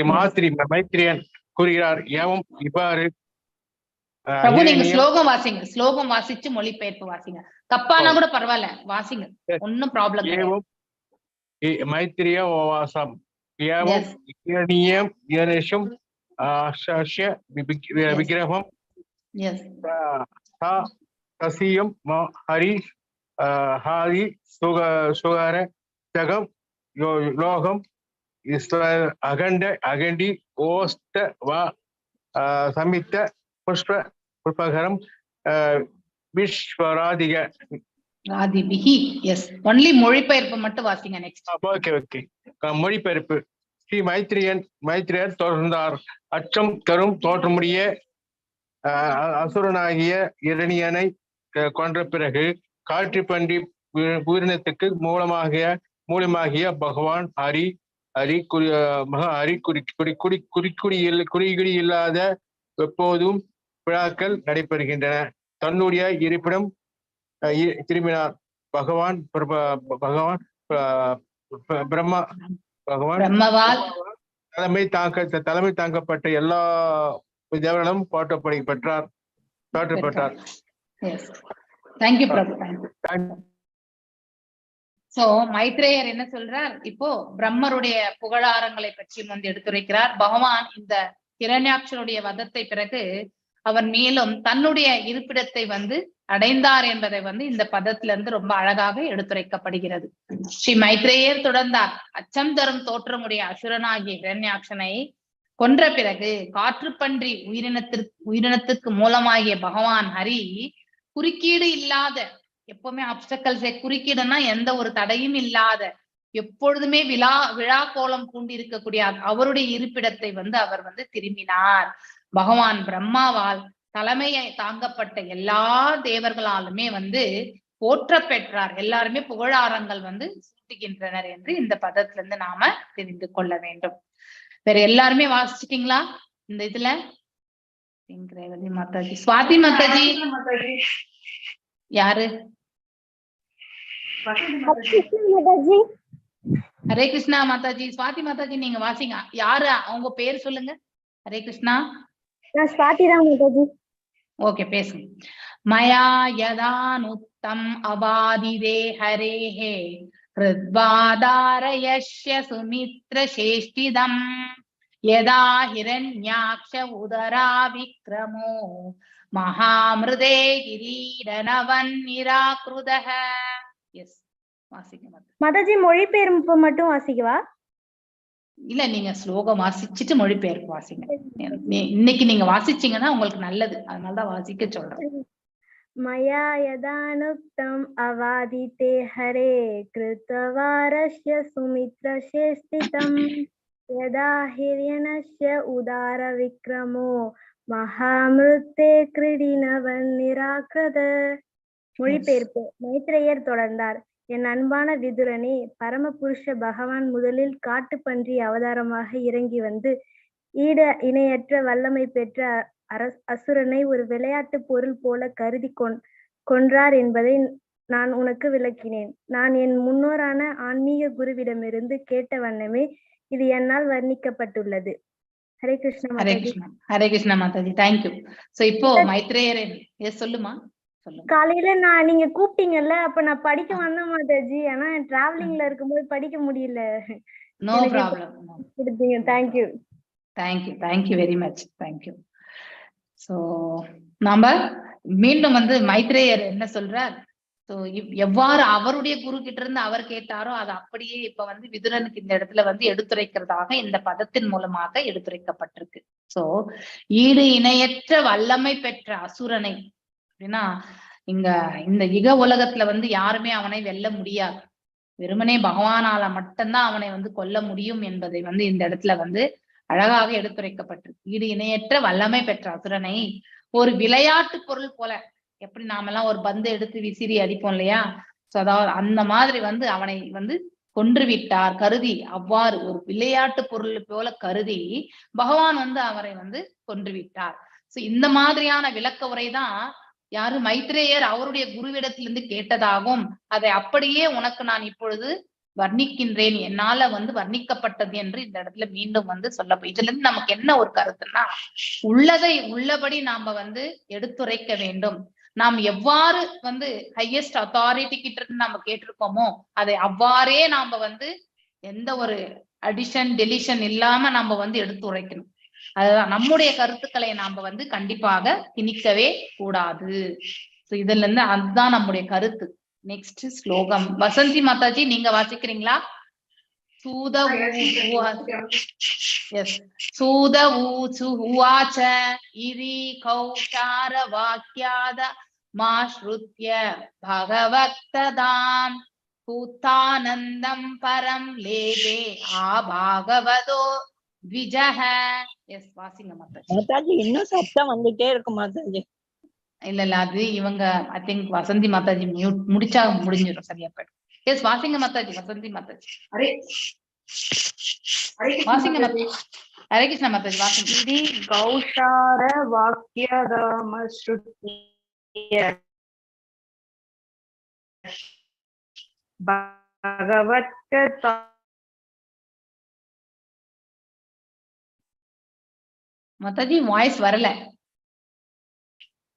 மைத்ரியன் கூறுகிறார். ஏவம் இவ்வாறு. பிரபு நீங்க ஸ்லோகம் வாசிச்சு மொழிபெயர்ப்பு வாசிங்க. தப்பானா கூட பரவாயில்ல, வாசிங்க, ஒன்னும் ப்ராப்ளம் கிடையாது. மைத்ரிய உவாசம் ஏவம் இரணியம் யனேஷம் ஆஷாஷ்ய விக்கிரகம் தசியம் ஹரி ஹாரி சுகார ஜகம் லோகம் அகண்டி ஓஸ்த வா சமித்த புஷ்பகரம் விஸ்வராதிக ராதிபிஹி. எஸ், ஒன்லி மொழிபெயர்ப்பு மட்டும் வாசிங்க. நெக்ஸ்ட். ஓகே. மொழிபெயர்ப்பு. ஸ்ரீ மைத்ரியர் தொடர்ந்தார். அச்சம் தரும் தோற்றமுடைய அசுரனாகிய இரணியனை கொன்ற பிறகு காற்று பன்றி உயிரினத்துக்கு மூலமாகிய பகவான் குறிகுடி இல்லாத எப்போதும் விழாக்கள் நடைபெறுகின்றன. தன்னுடைய இருப்பிடம் திரும்பினார். பிரம்மவால் தலைமை தாங்கப்பட்ட எல்லா தேவர்களும் போற்றப்பட்டார். தேங்க்யூ பிரபு. சோ மைத்ரேயர் என்ன சொல்றார்? இப்போ பிரம்மருடைய புகழாரங்களை பற்றி எடுத்துரைக்கிறார். பகவான் இந்த ஹிரண்யாக்ஷனுடைய வதத்தை பிறகு அவர் மேலும் தன்னுடைய இருப்பிடத்தை அடைந்தார் என்பதை இந்த பதத்துல இருந்து ரொம்ப அழகாக எடுத்துரைக்கப்படுகிறது. ஸ்ரீ மைத்ரேயர் தொடர்ந்தார். அச்சம் தரும் தோற்றமுடைய அசுரனாகிய ஹிரண்யாக்ஷனை கொன்ற பிறகு காற்றுப்பன்றி உயிரினத்திற்கு மூலமாகிய பகவான் ஹரி குறுக்கீடு இல்லாத, எப்பவுமே அப்டக்கல்ஸை குறுக்கீடுனா எந்த ஒரு தடையும் இல்லாத, எப்பொழுதுமே விழா கோலம் பூண்டிருக்கக்கூடிய அவருடைய இருப்பிடத்தை அவர் திரும்பினார். பகவான் பிரம்மாவால் தலைமையை தாங்கப்பட்ட எல்லா தேவர்களாலுமே போற்ற பெற்றார். எல்லாருமே புகழாரங்கள் சூட்டுகின்றனர் என்று இந்த பதத்திலிருந்து நாம தெரிந்து கொள்ள வேண்டும். வேற எல்லாருமே வாசிச்சிட்டீங்களா இந்த இதுல? ரேவதி மாதாஜி, சுவாதி மாதாஜி, யாரு? ஹரே கிருஷ்ணா மாதாஜி. சுவாதி மாதாஜி நீங்க வாசிங்க. யாரு அவங்க பேர் சொல்லுங்க. ஹரே கிருஷ்ணா. ஓகே, பேசுங்க. மயா யதானுத்தம் அபாதிதே ஹரேஹே ஹிருத்வாதாரயஸ்ய சுமித்ர சேஷ்டிதம் யதா ஹிரண்யாக்ஷ உதரா விக்ரமோ மகாமிருதே கிரீடனவன் நிராக்ருதஹ. எஸ், வாசிங்க மாதாஜி. மொழிபெயர்ப்பு மட்டும் வாசிக்கவா? இல்ல, நீங்க ஸ்லோகம் வாசிச்சுட்டு மொழிபெயர்ப்பு வாசிங்க. இன்னைக்கு நீங்க வாசிச்சீங்கன்னா உங்களுக்கு நல்லது, அதனாலதான் வாசிக்க சொல்றேன். மயா யதானுக்தம் அவாதிதே ஹரே கிருத்வாரஸ்ய சுமித்ர சேஷ்டிதம் யதா ஹிரண்யஸ்ய உதார விக்ரமோ மகாமிருத்தே கிரீடினவன் நிராக்ருத. மொழிபெயர்ப்பு. மைத்ரேயர் தொடர்ந்தார். என் அன்பான விதுரனே, பரமபுருஷ பகவான் முதலில் காட்டுப்பன்றி அவதாரமாக இறங்கி ஈட இணையற்ற வல்லமை பெற்ற அசுரனை ஒரு விளையாட்டு பொருள் போல கருதி கொன்றார் என்பதை நான் உனக்கு விளக்கினேன். நான் என் முன்னோரான ஆன்மீக குருவிடமிருந்து கேட்ட வண்ணமே இது என்னால் வர்ணிக்கப்பட்டுள்ளது. ஹரே கிருஷ்ணா மாதாஜி. ஹரே கிருஷ்ணா மாதாஜி, தேங்க்யூ. சோ இப்போ மைத்ரேயர் சொல்லுமா. காலையில நீங்க கூப்பிட்டீங்கல்ல, அப்ப நான் படிக்க வந்தேன் மாதாஜி. ஆனா டிராவலிங்ல இருக்கும்போது படிக்க முடியல. No problem. Thank you. Thank you, thank you very much, thank you. So நாம மீண்டும் மைத்ரேயர் என்ன சொல்றார், சோ எவ்வாறு அவருடைய குரு கிட்ட இருந்து அவர் கேட்டாரோ அதை அப்படியே இப்ப விதுரனுக்கு இந்த இடத்துல எடுத்துரைக்கிறதாக இந்த பதத்தின் மூலமாக எடுத்துரைக்கப்பட்டிருக்கு. சோ ஈடு இணையற்ற வல்லமை பெற்ற அசுரனை அப்படின்னா, இந்த யுக உலகத்துல யாருமே அவனை வெல்ல முடியாது. வெறுமனே பகவானால மட்டும்தான் அவனை கொல்ல முடியும் என்பதை இந்த இடத்துல அழகாக எடுத்துரைக்கப்பட்டிருக்கு. ஈடு இணையற்ற வல்லமை பெற்ற அசுரனை ஒரு விளையாட்டு பொருள் போல, எப்படி நாமெல்லாம் ஒரு பந்து எடுத்து விசிறி அடிப்போம் இல்லையா, அதாவது அந்த மாதிரி அவனை கொன்று விட்டார் கருதி, அவ்வாறு ஒரு விளையாட்டு பொருள் போல கருதி பகவான் அவரை கொன்று விட்டார். சோ இந்த மாதிரியான விளக்க உரைதான் யாரு மைத்ரேயர் அவருடைய குருவிடத்திலிருந்து கேட்டதாகவும், அதை அப்படியே உனக்கு நான் இப்பொழுது வர்ணிக்கின்றேன், என்னால வர்ணிக்கப்பட்டது என்று இந்த இடத்துல மீண்டும் சொல்ல. இதுல இருந்து நமக்கு என்ன ஒரு கருத்துன்னா, உள்ளதை உள்ளபடி நாம எடுத்துரைக்க வேண்டும். நாம் எவ்வாறு ஹையஸ்ட் அத்தாரிட்டி கிட்ட இருந்து நம்ம கேட்டிருக்கோமோ அதை அவ்வாறே நாம எந்த ஒரு அடிஷன் டெலிஷன் இல்லாம நம்ம எடுத்துரைக்கணும். அதுதான் நம்முடைய கருத்துக்களை நாம கண்டிப்பாக திணிக்கவே கூடாது. இதுல இருந்து அதுதான் நம்முடைய கருத்து. நெக்ஸ்ட் ஸ்லோகம் வசந்தி மாதாஜி, நீங்க வாசிக்கிறீங்களா? சூத ஊவாச்ச இரி கௌசார வாக்கியாத மாஸ்ருத்ய பகவக்ததாம் கூத்தானந்தம் பரம் லேபே ஆபாகவதோ த்விஜஹ. எஸ், வாசிங்க மாதாஜி. மாதாஜி இன்னும் சத்தம் வந்துட்டே இருக்கு மாதாஜி. இல்ல அது இவங்க ஐ திங்க் வசந்தி மாதாஜி முடிச்சா முடிஞ்சிடும், சரியா போயிடும். எஸ், வாசிங்க மாதாஜி. வசந்தி மாதாஜி வாசிங்க மாதாஜி. ஹரே கிருஷ்ணா மாதாஜி, வாசிங்க. இதி கௌஷார வாக்கியதாமஸ்ருத்ய பகவத்கதா. மாதாஜி வாய்ஸ் வரல.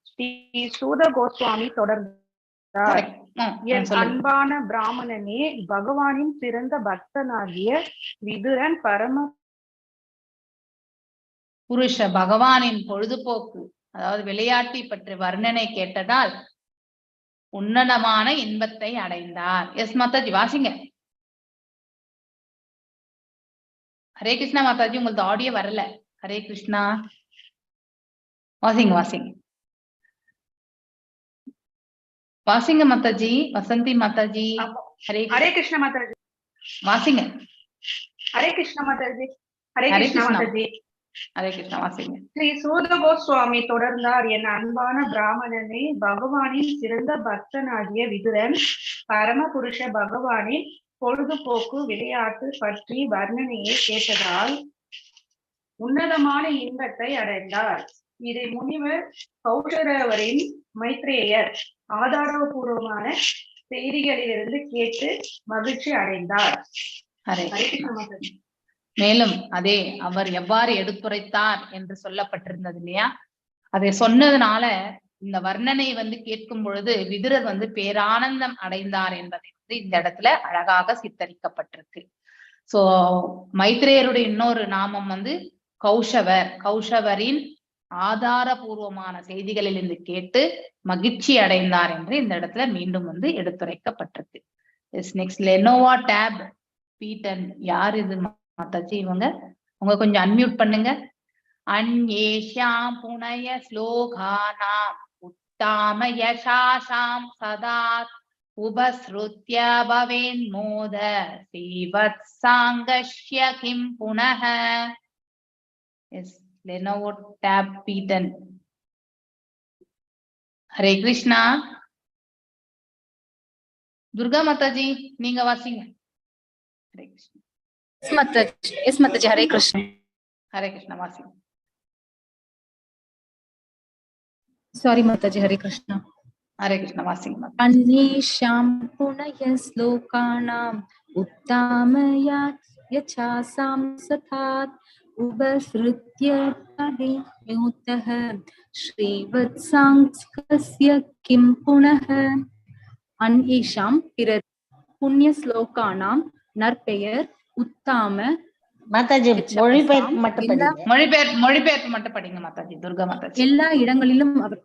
ஸ்ரீ சூத கோஸ்வாமி தொடர்ந்தார். என் அன்பான பிராமணனே, பகவானின் சிறந்த பக்தனாகிய விதுரன் பரம புருஷ பகவானின் பொழுதுபோக்கு, அதாவது விளையாட்டை பற்றி வர்ணனை கேட்டதால் உன்னதமான இன்பத்தை அடைந்தார். எஸ் மாதாஜி, வாசிங்க. ஹரே கிருஷ்ணா மாதாஜி, உங்களுக்கு ஆடியோ வரல. ஹரே கிருஷ்ணா. வாசிங்க வாசிங்க வாசிங்க மாதாஜி. வசந்தி மாதாஜி. ஹரே கிருஷ்ண மாதாஜி. வாசிங்க. ஹரே கிருஷ்ண மாதாஜி. ஹரே ஹரே கிருஷ்ண கிருஷ்ணா. மாதாஜி. ஹரே கிருஷ்ணா வாசிங்க. ஸ்ரீ சூத கோஸ்வாமி தொடர்ந்தார். என் அன்பான பிராமணனே, பகவானின் சிறந்த பக்தனாகிய விதுரன் பரமபுருஷ பகவானின் பொழுதுபோக்கு விளையாட்டு பற்றி வர்ணனையை கேட்டதால் உன்னதமான இன்பத்தை அடைந்தார். இதை முனிவர் கௌஷரவரின் மைத்ரேயர் ஆதாரபூர்வமான செய்திகளிலிருந்து கேட்டு மகிழ்ச்சி அடைந்தார். ஹரே கிருஷ்ணா. மேலும் அதே அவர் எவ்வாறு எடுத்துரைத்தார் என்று சொல்லப்பட்டிருந்தது இல்லையா? அதை சொன்னதுனால இந்த வர்ணனை வந்து கேட்கும் பொழுது விதுரர் வந்து பேரானந்தம் அடைந்தார் என்பதை வந்து இந்த இடத்துல அழகாக சித்தரிக்கப்பட்டிருக்கு. சோ மைத்ரேயருடைய இன்னொரு நாமம் வந்து கௌஷவர். கௌஷவரின் ஆதாரபூர்வமான செய்திகளில் இருந்து கேட்டு மகிழ்ச்சி அடைந்தார் என்று இந்த இடத்துல மீண்டும் வந்து எடுத்துரைக்கப்பட்டிருக்கு. நெக்ஸ்ட் லெனோவா டேப் பீட்டன். யார் இது மாதாஜி? இவங்க கொஞ்சம் அன்மியூட் பண்ணுங்க. அன்யேஷாம் புனய ஸ்லோகானாம் உத்தாம யசாசாம் சதாத் உபஸ்ருத்ய பவேன் மோத ஸ்ரீவத் சாங்கஷ்ய கிம் புனஹ. எஸ், லெனோவோ டேப் பீட்டன். ஹரே கிருஷ்ணா. துர்கா மாதாஜி நீங்க வாசிங்க. ஹரே கிருஷ்ணா. எஸ் மாதாஜி. ஹரே கிருஷ்ணா. ஹரே கிருஷ்ணா வாசிங்க. சாரி மாதாஜி. ஹரே கிருஷ்ணா. ஹரே கிருஷ்ணா வாசிங்க. அன்யேஷாம் புனய ஸ்லோகானாம் உத்தாமயா யசாசாம் சதாத் உபஸ்ருத்ய பவேன்மோதஹ ஸ்ரீவத்சாங்கஸ்ய கிம் புனஹ. அன்யேஷாம் பிறர், புண்ணிய ஸ்லோகானாம் நற்பெயர், உத்தாம மாதாஜி மொழிபெயர்ப்பு மட்டும் படிங்க. மொழிபெயர்ப்பு மட்டும் படிங்க மாதாஜி. துர்கா மாதாஜி. எல்லா இடங்களிலும் அவர்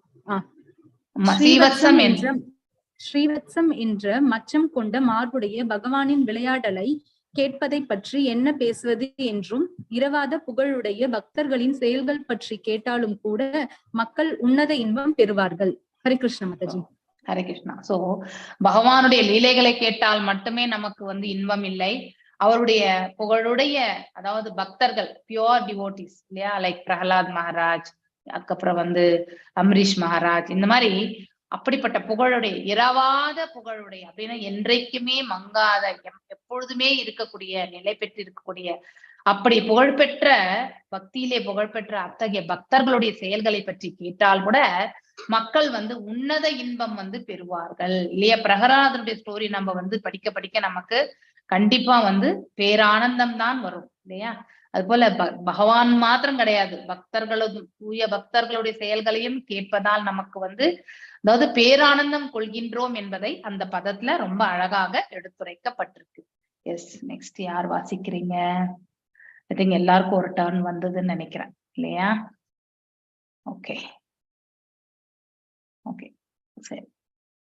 ஸ்ரீவத்சம் என்ற மச்சம் கொண்ட மார்புடைய பகவானின் விளையாடலை கேட்பதை பற்றி என்ன பேசுவது என்றும், இரவாத புகழுடைய பக்தர்களின் செயல்கள் பற்றி கேட்டாலும் கூட மக்கள் உன்னத இன்பம் பெறுவார்கள். ஹரே கிருஷ்ண மாதாஜி. ஹரே கிருஷ்ணா. சோ பகவானுடைய லீலைகளை கேட்டால் மட்டுமே நமக்கு வந்து இன்பம் இல்லை, அவருடைய புகழுடைய, அதாவது பக்தர்கள், பியோர் டிவோட்டிஸ் இல்லையா, லைக் பிரகலாத் மகாராஜ், அதுக்கப்புறம் வந்து அம்பரீஷ் மகாராஜ், இந்த மாதிரி அப்படிப்பட்ட புகழுடைய, இரவாத புகழுடைய அப்படின்னா என்றைக்குமே மங்காத, எப்பொழுதுமே இருக்கக்கூடிய, நிலை பெற்று இருக்கக்கூடிய, அப்படி புகழ்பெற்ற பக்தியிலே புகழ்பெற்ற அத்தகைய பக்தர்களுடைய செயல்களை பற்றி கேட்டால் கூட மக்கள் வந்து உன்னத இன்பம் வந்து பெறுவார்கள் இல்லையா. பிரகலாதனுடைய ஸ்டோரி நம்ம வந்து படிக்க படிக்க நமக்கு கண்டிப்பா வந்து பேரானந்தம் தான் வரும் இல்லையா. அது போல பகவான் மாத்திரம் கிடையாது, பக்தர்களும், தூய பக்தர்களுடைய செயல்களையும் கேட்பதால் நமக்கு வந்து, அதாவது பேரானந்தம் கொள்கின்றோம் என்பதை அந்த பதத்துல ரொம்ப அழகாக எடுத்துரைக்கப்பட்டிருக்கு. எஸ், நெக்ஸ்ட் யார் வாசிக்கிறீங்க? ஐ திங்க் எல்லாருக்கும் ஒரு டர்ன் வந்ததுன்னு நினைக்கிறேன் இல்லையா. ஓகே ஓகே சரி.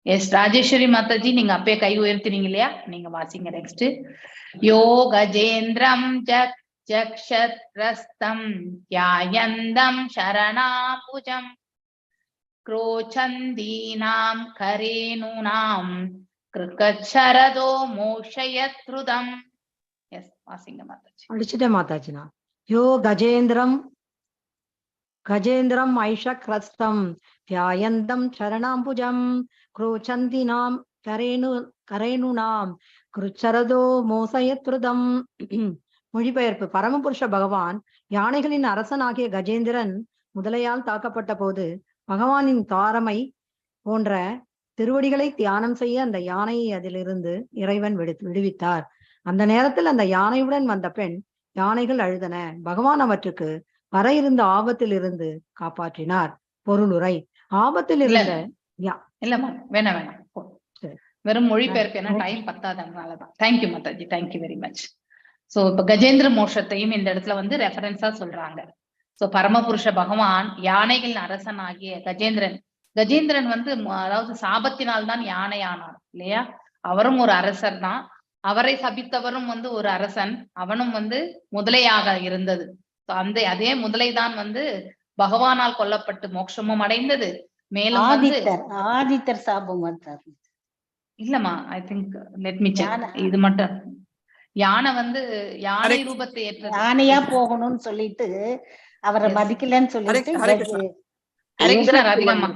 எஸ், ராஜேஸ்வரி மாதாஜி நீங்க அப்பயே கை உயர்த்தினீங்க இல்லையா, நீங்க வாசிங்க நெக்ஸ்ட். யோ கஜேந்திரம் ஜக்ஷத்ரஸ்தம் யாயந்தம் சரணாபுஜம் क्रोचन्दीनां करेणूनां कृकच्छरदो मोक्षयत्रुदम्. எஸ், வாசிங்க மாதாஜி. அடிச்சுட்டேன் மாதாஜினா. யோ கஜேந்திரம் ஐஷக்ரஸ்தம் தியாயந்தம் சரணாம்புஜம் குரோச்சந்தினாம் கரேணுனாம் கிருச்சரதோ மோசயத்ருதம். மொழிபெயர்ப்பு. பரமபுருஷ பகவான் யானைகளின் அரசனாகிய கஜேந்திரன் முதலையால் தாக்கப்பட்ட போது பகவானின் தாரமை போன்ற திருவடிகளை தியானம் செய்ய அந்த யானையை அதிலிருந்து இறைவன் விடுவித்தார். அந்த நேரத்தில் அந்த யானையுடன் வந்த பெண் யானைகள் அழுதன. பகவான் அவற்றுக்கு வர இருந்த ஆபத்தில் இருந்து காப்பாற்றினார். பொருளுரை. ஆபத்தில் இருந்த இல்லம்மா, வேணாம் வெறும் மொழிபெயர்ப்பு, ஏன்னா டைம் பத்தாதனாலதான். Thank you Mataji, thank you very much. So இப்ப கஜேந்திர மோஷத்தையும் இந்த இடத்துல வந்து ரெஃபரன்ஸா சொல்றாங்க. சோ பரமபுருஷ பகவான் யானைகளின் அரசன் ஆகிய கஜேந்திரன் வந்து, அதாவது சாபத்தினால் தான் யானை ஆனார் இல்லையா. அவரும் ஒரு அரசர் தான், அவரை சபித்தவரும் வந்து ஒரு அரசன், அவனும் வந்து முதலையாக இருந்தது. அந்த அதே முதலை தான் வந்து பகவானால் கொல்லப்பட்டு மோட்சமும் அடைந்தது. மேலும் வந்து ஆதித்தர் சாபம் வந்தார். இல்லம்மா, I think let me check. இது மட்டும் யானை வந்து யானை ரூபத்தை ஏற்ற யானையா போகணும்னு சொல்லிட்டு அவரை மதிக்கலன்னு சொல்லிட்டு ராதிகாமா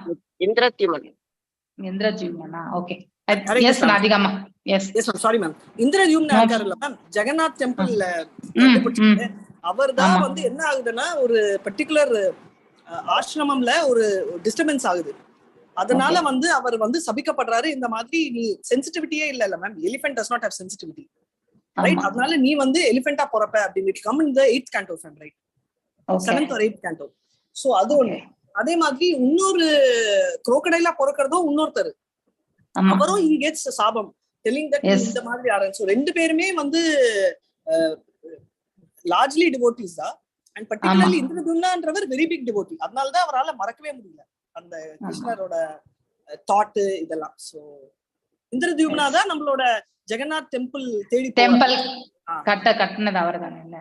இந்திரஜிம்னா ஓகே. எஸ் ராதிகாமா எஸ் சாரி மேம். இந்திரஜிம்னா இருக்காருல்ல மேம், ஜெகநாத் டெம்பிள்ல அவர்தான் வந்து என்ன ஆகுதுன்னா ஒரு பர்டிகுலர் ஆசிரமம்ல ஒரு டிஸ்டர்பன்ஸ் ஆகுது. அதனால வந்து அவர் வந்து சபிக்கப்படுறாரு. இந்த மாதிரி நீ சென்சிட்டிவிட்டியே இல்ல ma'am, elephant does not have sensitivity, right? அதனால நீ வந்து எலிஃபென்ட்டா போறப்ப அப்படின்னு come in the 8th canto ma'am, right? 7th or 8th canto. So அது ஒண்ணு. அதே மாதிரி இன்னொரு crocodile பிறக்கிறதும் இன்னொருத்தர், அவரும் he gets சாபம் telling that இந்த மாதிரி ஆரன். சோ ரெண்டு பேருமே வந்து largely devotees தான், and particularly இந்திரதும்னான்றவர் very big devotee. அதனால தான் அவரால மறக்கவே முடியல அந்த கிருஷ்ணரோட தாட் இதெல்லாம். சோ இந்திரதும்னா தான் நம்மளோட ஜெகநாத் டெம்பிள் தேடி டெம்பிள் கட்டினது அவர்தான் இல்ல?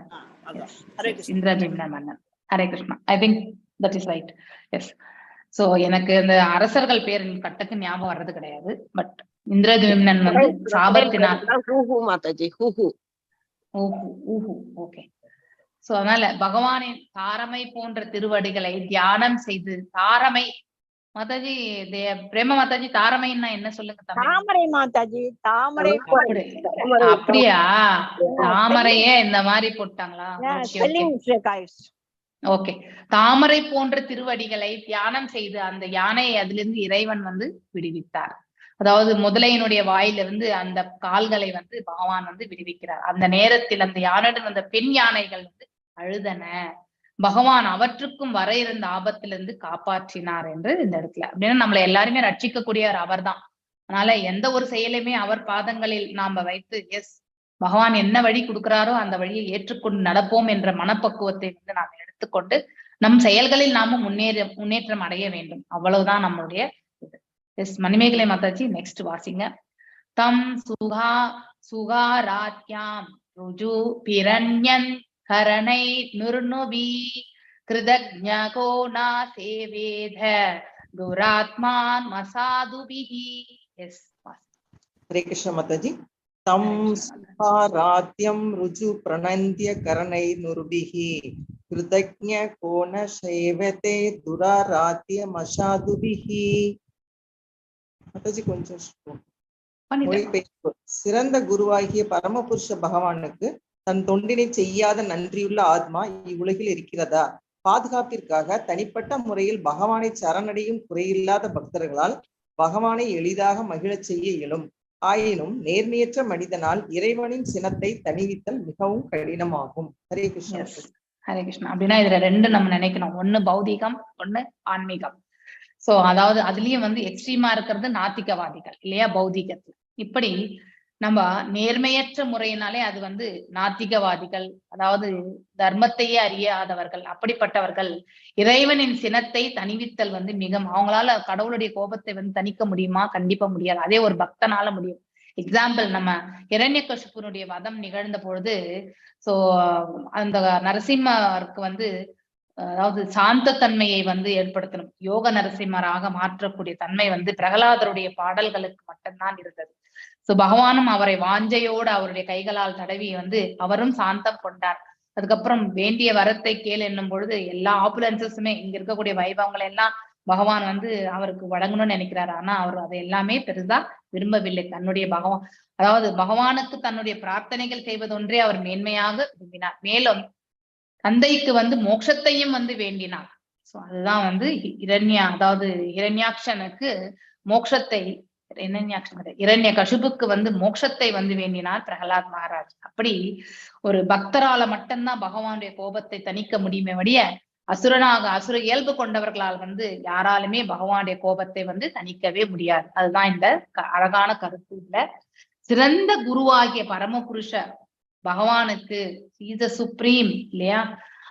இந்திரதும்னா மன்னன். Hare Krishna. I think that is right. Yes. So எனக்கு இந்த அரசர்கள் பேர் கட்டக்கு ஞாபகம் வர்றது கிடையாது. பட் இந்திரதும்னன் வந்து சாபத்தினால் ஓகே. சோ அதனால பகவானின் தாரமை போன்ற திருவடிகளை தியானம் செய்து, தாரமை மாதாஜி, பிரேம மாதாஜி, தாரமைன்னா என்ன சொல்லுங்க? தாமரை மாதாஜி, தாமரை. அப்படியா? தாமரையே இந்த மாதிரி போட்டாங்களா? ஓகே. தாமரை போன்ற திருவடிகளை தியானம் செய்து அந்த யானையை அதிலிருந்து இறைவன் வந்து விடுவித்தார். அதாவது முதலையினுடைய வாயிலிருந்து அந்த கால்களை வந்து பகவான் வந்து விடுவிக்கிறார். அந்த நேரத்தில் அந்த யானையுடன் அந்த பெண் யானைகள் வந்து அழுதன. பகவான் அவற்றுக்கும் வர இருந்த ஆபத்திலிருந்து காப்பாற்றினார் என்று இந்த இடத்துல. அப்படின்னா நம்மளை எல்லாருமே ரட்சிக்கக்கூடியவர் அவர் தான். அதனால எந்த ஒரு செயலையுமே அவர் பாதங்களில் நாம வைத்து எஸ் பகவான் என்ன வழி கொடுக்கிறாரோ அந்த வழியை ஏற்றுக்கொண்டு நடப்போம் என்ற மனப்பக்குவத்தை வந்து நாம் எடுத்துக்கொண்டு நம் செயல்களில் நாம முன்னேற்றம் அடைய வேண்டும். அவ்வளவுதான் நம்மளுடைய இது. எஸ் மணிமேகலை மாதாஜி நெக்ஸ்ட் வாசிங்க. தம் சுகாராத்யாம் ருஜு பிரண்யன் கரணை நிர்ணுபி கிருதஜ்ஞகோ நா சேவேத துராத்மான் மசாதுபிஹி. எஸ். ஹரே கிருஷ்ண மாதாஜி. தம் சுகாராத்யம் ருஜு பிரணந்திய கரணை நிர்பிஹி கிருதஜ்ஞ கோண சேவதே துராராத்ய மசாதுபிஹி. மாதாஜி கொஞ்சம் சிறந்த குருவாகிய பரமபுருஷ பகவானுக்கு தன் தொண்டினை செய்யாத நன்றியுள்ள ஆத்மா இவ்வுலகில் இருக்கிறதா? பாதுகாப்பிற்காக தனிப்பட்ட முறையில் பகவானை சரணடையும் குறையில்லாத பக்தர்களால் பகவானை எளிதாக மகிழச் செய்ய இயலும். ஆயினும் நேர்மையற்ற மனிதனால் இறைவனின் சினத்தை தணிவித்தல் மிகவும் கடினமாகும். ஹரே கிருஷ்ணா. ஹரே கிருஷ்ணா. அப்படின்னா இதுல ரெண்டு நம்ம நினைக்கணும். ஒண்ணு பௌதிகம், ஒண்ணு ஆன்மீகம். சோ அதாவது அதுலயும் வந்து எக்ஸ்ட்ரீமா இருக்கிறது நாத்திகவாதிகள் இல்லையா? பௌதிகத்துல இப்படி நம்ம நேர்மையற்ற முறையினாலே அது வந்து நாத்திகவாதிகள், அதாவது தர்மத்தையே அறியாதவர்கள். அப்படிப்பட்டவர்கள் இறைவனின் சினத்தை தணிவித்தல் வந்து மிக, அவங்களால கடவுளுடைய கோபத்தை வந்து தணிக்க முடியுமா? கண்டிப்பா முடியாது. அதே ஒரு பக்தனால முடியும். எக்ஸாம்பிள், நம்ம இரண்யகசிபுனுடைய வதம் நிகழ்ந்த பொழுது சோ அந்த நரசிம்மருக்கு வந்து அதாவது சாந்த தன்மையை வந்து ஏற்படுத்தணும், யோக நரசிம்மராக மாற்றக்கூடிய தன்மை வந்து பிரகலாதருடைய பாடல்களுக்கு மட்டும்தான் இருந்தது. சோ பகவானும் அவரை வாஞ்சையோடு அவருடைய கைகளால் தடவி வந்து அவரும் சாந்தம் கொண்டார். அதுக்கப்புறம் வேண்டிய வரத்தை கேள் என்னும் பொழுது எல்லா ஆப்புலன்சஸுமே இங்க இருக்கக்கூடிய வைபவங்களை எல்லாம் பகவான் வந்து அவருக்கு வழங்கணும்னு நினைக்கிறாரு. ஆனா அவர் அதை எல்லாமே பெருசா விரும்பவில்லை. தன்னுடைய அதாவது பகவானுக்கு தன்னுடைய பிரார்த்தனைகள் செய்வதொன்றே அவர் மேன்மையாக விரும்பினார். மேலும் தந்தைக்கு வந்து மோட்சத்தையும் வந்து வேண்டினார். சோ அதுதான் வந்து அதாவது இரண்யாக்ஷனுக்கு மோட்சத்தை, இரண்யகசிபுக்கு வந்து மோட்சத்தை வந்து வேண்டினார் பிரகலாத் மகாராஜ். அப்படி ஒரு பக்தரால மட்டும்தான் பகவானுடைய கோபத்தை தணிக்க முடியுமே வழிய அசுர இயல்பு கொண்டவர்களால் வந்து யாராலுமே பகவானுடைய கோபத்தை வந்து தணிக்கவே முடியாது. அதுதான் இந்த அழகான கருத்து. இல்ல சிறந்த குருவாகிய பரமபுருஷ பகவானுக்கு இஸ் a சுப்ரீம் இல்லையா?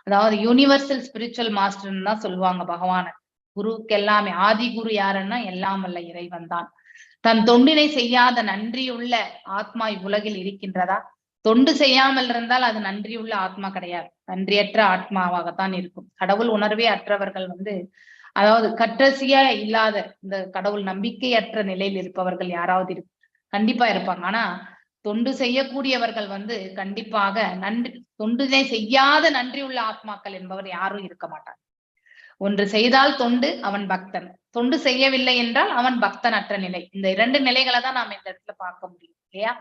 அதாவது யூனிவர்சல் ஸ்பிரிச்சுவல் மாஸ்டர்ன்னு தான் சொல்லுவாங்க பகவான. குருவுக்கு எல்லாமே ஆதி குரு யாருன்னா எல்லாம் வல்ல இறைவன் தான். தன் தொண்டினை செய்யாத நன்றியுள்ள ஆத்மா இவ்வுலகில் இருக்கின்றதா? தொண்டு செய்யாமல் இருந்தால் அது நன்றியுள்ள ஆத்மா கிடையாது, நன்றியற்ற ஆத்மாவாகத்தான் இருக்கும். கடவுள் உணர்வே அற்றவர்கள் வந்து, அதாவது கற்றசியா இல்லாத இந்த கடவுள் நம்பிக்கையற்ற நிலையில் இருப்பவர்கள் யாராவது கண்டிப்பா இருப்பாங்க. ஆனா தொண்டு செய்யக்கூடியவர்கள் வந்து கண்டிப்பாக தொண்டுனை செய்யாத நன்றி உள்ள ஆத்மாக்கள் என்பவர் யாரும் இருக்க மாட்டார். ஒன்று செய்தால் தொண்டு அவன் பக்தன், தொண்டு செய்யவில்லை என்றால் அவன் பக்தன் அற்ற நிலை. இந்த 2 நிலைகளை தான் நாம இந்த இடத்துல பார்க்க முடியும் இல்லையா?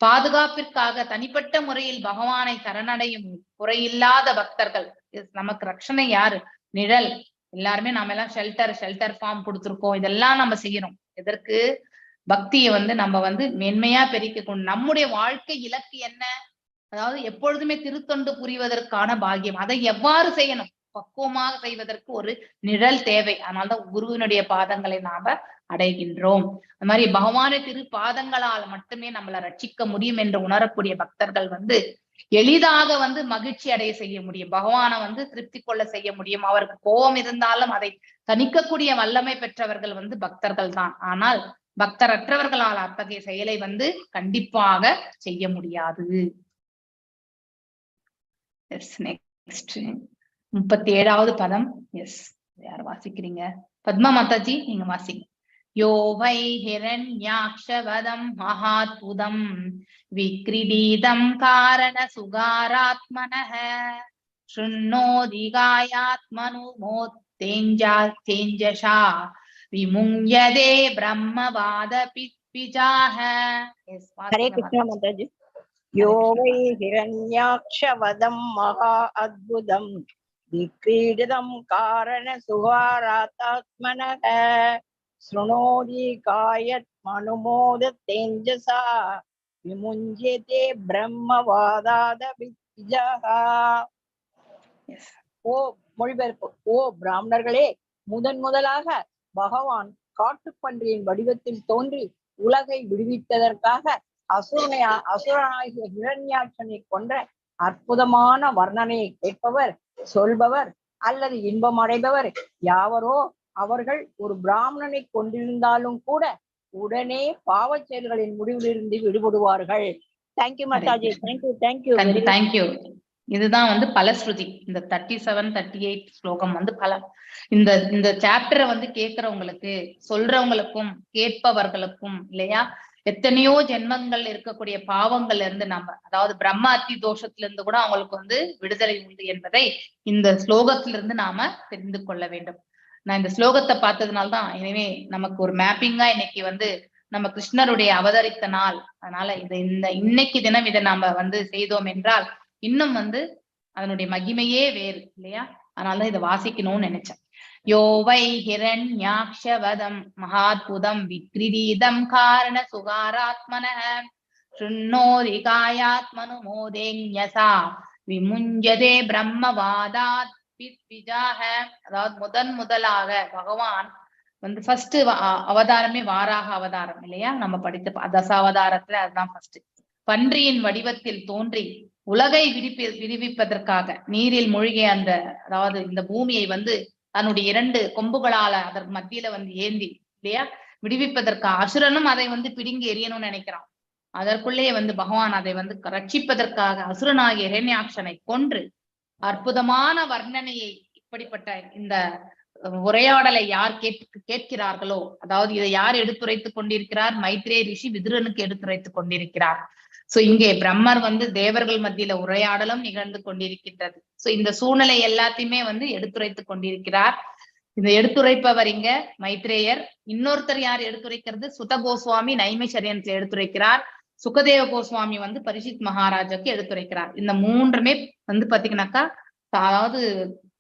பாதுகாப்பிற்காக தனிப்பட்ட முறையில் பகவானை சரணடையும் குறையில்லாத பக்தர்கள். நமக்கு ரட்சணை யாரு? நிழல். எல்லாருமே நாம எல்லாம் ஷெல்டர் ஃபார்ம் கொடுத்திருக்கோம், இதெல்லாம் நம்ம செய்யறோம். எதற்கு? பக்தியை வந்து நம்ம வந்து மென்மையா பெருக்கிக் கொண்டு நம்முடைய வாழ்க்கை இலக்கு என்ன? அதாவது எப்பொழுதுமே திருத்தொண்டு புரிவதற்கான பாக்கியம். அதை எவ்வாறு செய்யணும்? பக்குவமாக செய்வதற்கு ஒரு நிழல் தேவை. அதனால்தான் குருவினுடைய பாதங்களை நாம அடைகின்றோம். அந்த மாதிரி பகவானை திரு பாதங்களால் மட்டுமே நம்மளை ரட்சிக்க முடியும் என்று உணரக்கூடிய பக்தர்கள் வந்து எளிதாக வந்து மகிழ்ச்சி அடைய செய்ய முடியும், பகவானை வந்து திருப்தி கொள்ள செய்ய முடியும். அவருக்கு கோபம் இருந்தாலும் அதை தணிக்கக்கூடிய வல்லமை பெற்றவர்கள் வந்து பக்தர்கள் தான். ஆனால் பக்தரற்றவர்களால் அத்தகைய செயலை வந்து கண்டிப்பாக செய்ய முடியாது. நெக்ஸ்ட் 37வது பதம். எஸ், யார் வாசிக்கிறீங்க? பத்மா மாதாஜி, நீங்க வாசிங்க. யோ வை ஹிரண்யாக்ஷவதம் மகாத்புதம் விக்ரீடீதம் காரண சுகாராத்மனஹ ஷுண்ணோதிகாயாத்மனுமோத்தேஞ்சா விமுங்யதே பிரம்மவாத பிஜாஹ. ஹரே கிருஷ்ணா மாதாஜி. யோ வை ஹிரண்யாக்ஷவதம் மகா அத்புதம் விக்ரீடிதம் காரண சுகாராத்மனஹ ஸ்ருணோதி காயத் மனுமோத தேஞ்சசா விமுஞ்யதே பிரம்மவாதாத விஜ்ஜஹ. ஓ மொழிபெயர்ப்பு. ஓ பிராமணர்களே, முதலாக பகவான் காட்டுப்பன்றியின் வடிவத்தில் தோன்றி உலகை விடுவித்ததற்காக அசுரனாகிய ஹிரண்யாட்சனை கொன்ற அற்புதமான வர்ணனையை கேட்பவர், சொல்பவர் அல்லது இன்பம் அடைபவர் யாவரோ அவர்கள் ஒரு பிராமணனை கொண்டிருந்தாலும் கூட உடனே பாவச் செயல்களின் முடிவிலிருந்து விடுபடுவார்கள். தேங்க்யூ மாதாஜி. தேங்க்யூ. இதுதான் வந்து பலஸ்ருதி. இந்த 37, 38 ஸ்லோகம் வந்து இந்த சாப்டரை வந்து கேட்கிறவங்களுக்கு, சொல்றவங்களுக்கும் கேட்பவர்களுக்கும் இல்லையா, எத்தனையோ ஜென்மங்கள் இருக்கக்கூடிய பாவங்கள்ல இருந்து நம்ம, அதாவது பிரம்ம அத்தி தோஷத்துல இருந்து கூட அவங்களுக்கு வந்து விடுதலை உண்டு என்பதை இந்த ஸ்லோகத்திலிருந்து நாம தெரிந்து கொள்ள வேண்டும். நான் இந்த ஸ்லோகத்தை பார்த்ததுனால்தான் எனவே நமக்கு ஒரு மேப்பிங்கா இன்னைக்கு வந்து நம்ம கிருஷ்ணருடைய அவதரித்த நாள். அதனால இன்னைக்கு தினம் இதை நாம வந்து செய்தோம் என்றால் இன்னும் வந்து அதனுடைய மகிமையே வேறு இல்லையா? அதனாலதான் இதை வாசிக்கணும்னு நினைச்சேன். யோ வை ஹிரண்யாக்ஷவதம் மகாத்புதம் விக்ரீடீதம் காரண சுகாராத்மனஹ ஷுண்ணோதிகாயாத்மனுமோதேஞ்யசா விமுஞ்யதே பிரம்மவாதாத் பிஜாஹ. அதாவது முதலாக பகவான் வந்து ஃபர்ஸ்ட் அவதாரமே வாராக அவதாரம் இல்லையா? நம்ம படித்த தசாவதாரத்துல அதுதான் ஃபர்ஸ்ட். பன்றியின் வடிவத்தில் தோன்றி உலகை விடுவிப்பதற்காக நீரில் மூழ்கிய அதாவது இந்த பூமியை வந்து தன்னுடைய 2 கொம்புகளால அதற்கு மத்தியில வந்து ஏந்தி இல்லையா விடுவிப்பதற்காக, அசுரனும் அதை வந்து பிடுங்கி எறியணும்னு நினைக்கிறான். அதற்குள்ளே வந்து பகவான் அதை வந்து ரட்சிப்பதற்காக அசுரனாகிய ஹிரண்யாக்ஷனை கொன்று அற்புதமான வர்ணனையை, இப்படிப்பட்ட இந்த உரையாடலை யார் கேட்கிறார்களோ, அதாவது இதை யார் எடுத்துரைத்துக் கொண்டிருக்கிறார்? மைத்ரேய ரிஷி விதுரனுக்கு எடுத்துரைத்துக் கொண்டிருக்கிறார். சோ இங்கே பிரம்மர் வந்து தேவர்கள் மத்தியில உரையாடலும் நிகழ்ந்து கொண்டிருக்கின்றது. சோ இந்த சூழ்நிலை எல்லாத்தையுமே வந்து எடுத்துரைத்துக் கொண்டிருக்கிறார். இந்த எடுத்துரைப்பவர் இங்க மைத்ரேயர். இன்னொருத்தர் யார் எடுத்துரைக்கிறது? சுத கோஸ்வாமி நைமிஷரியன்ல எடுத்துரைக்கிறார். சுகதேவ கோஸ்வாமி வந்து பரிஷித் மகாராஜாக்கு எடுத்துரைக்கிறார். இந்த 3மே வந்து பாத்தீங்கன்னாக்கா அதாவது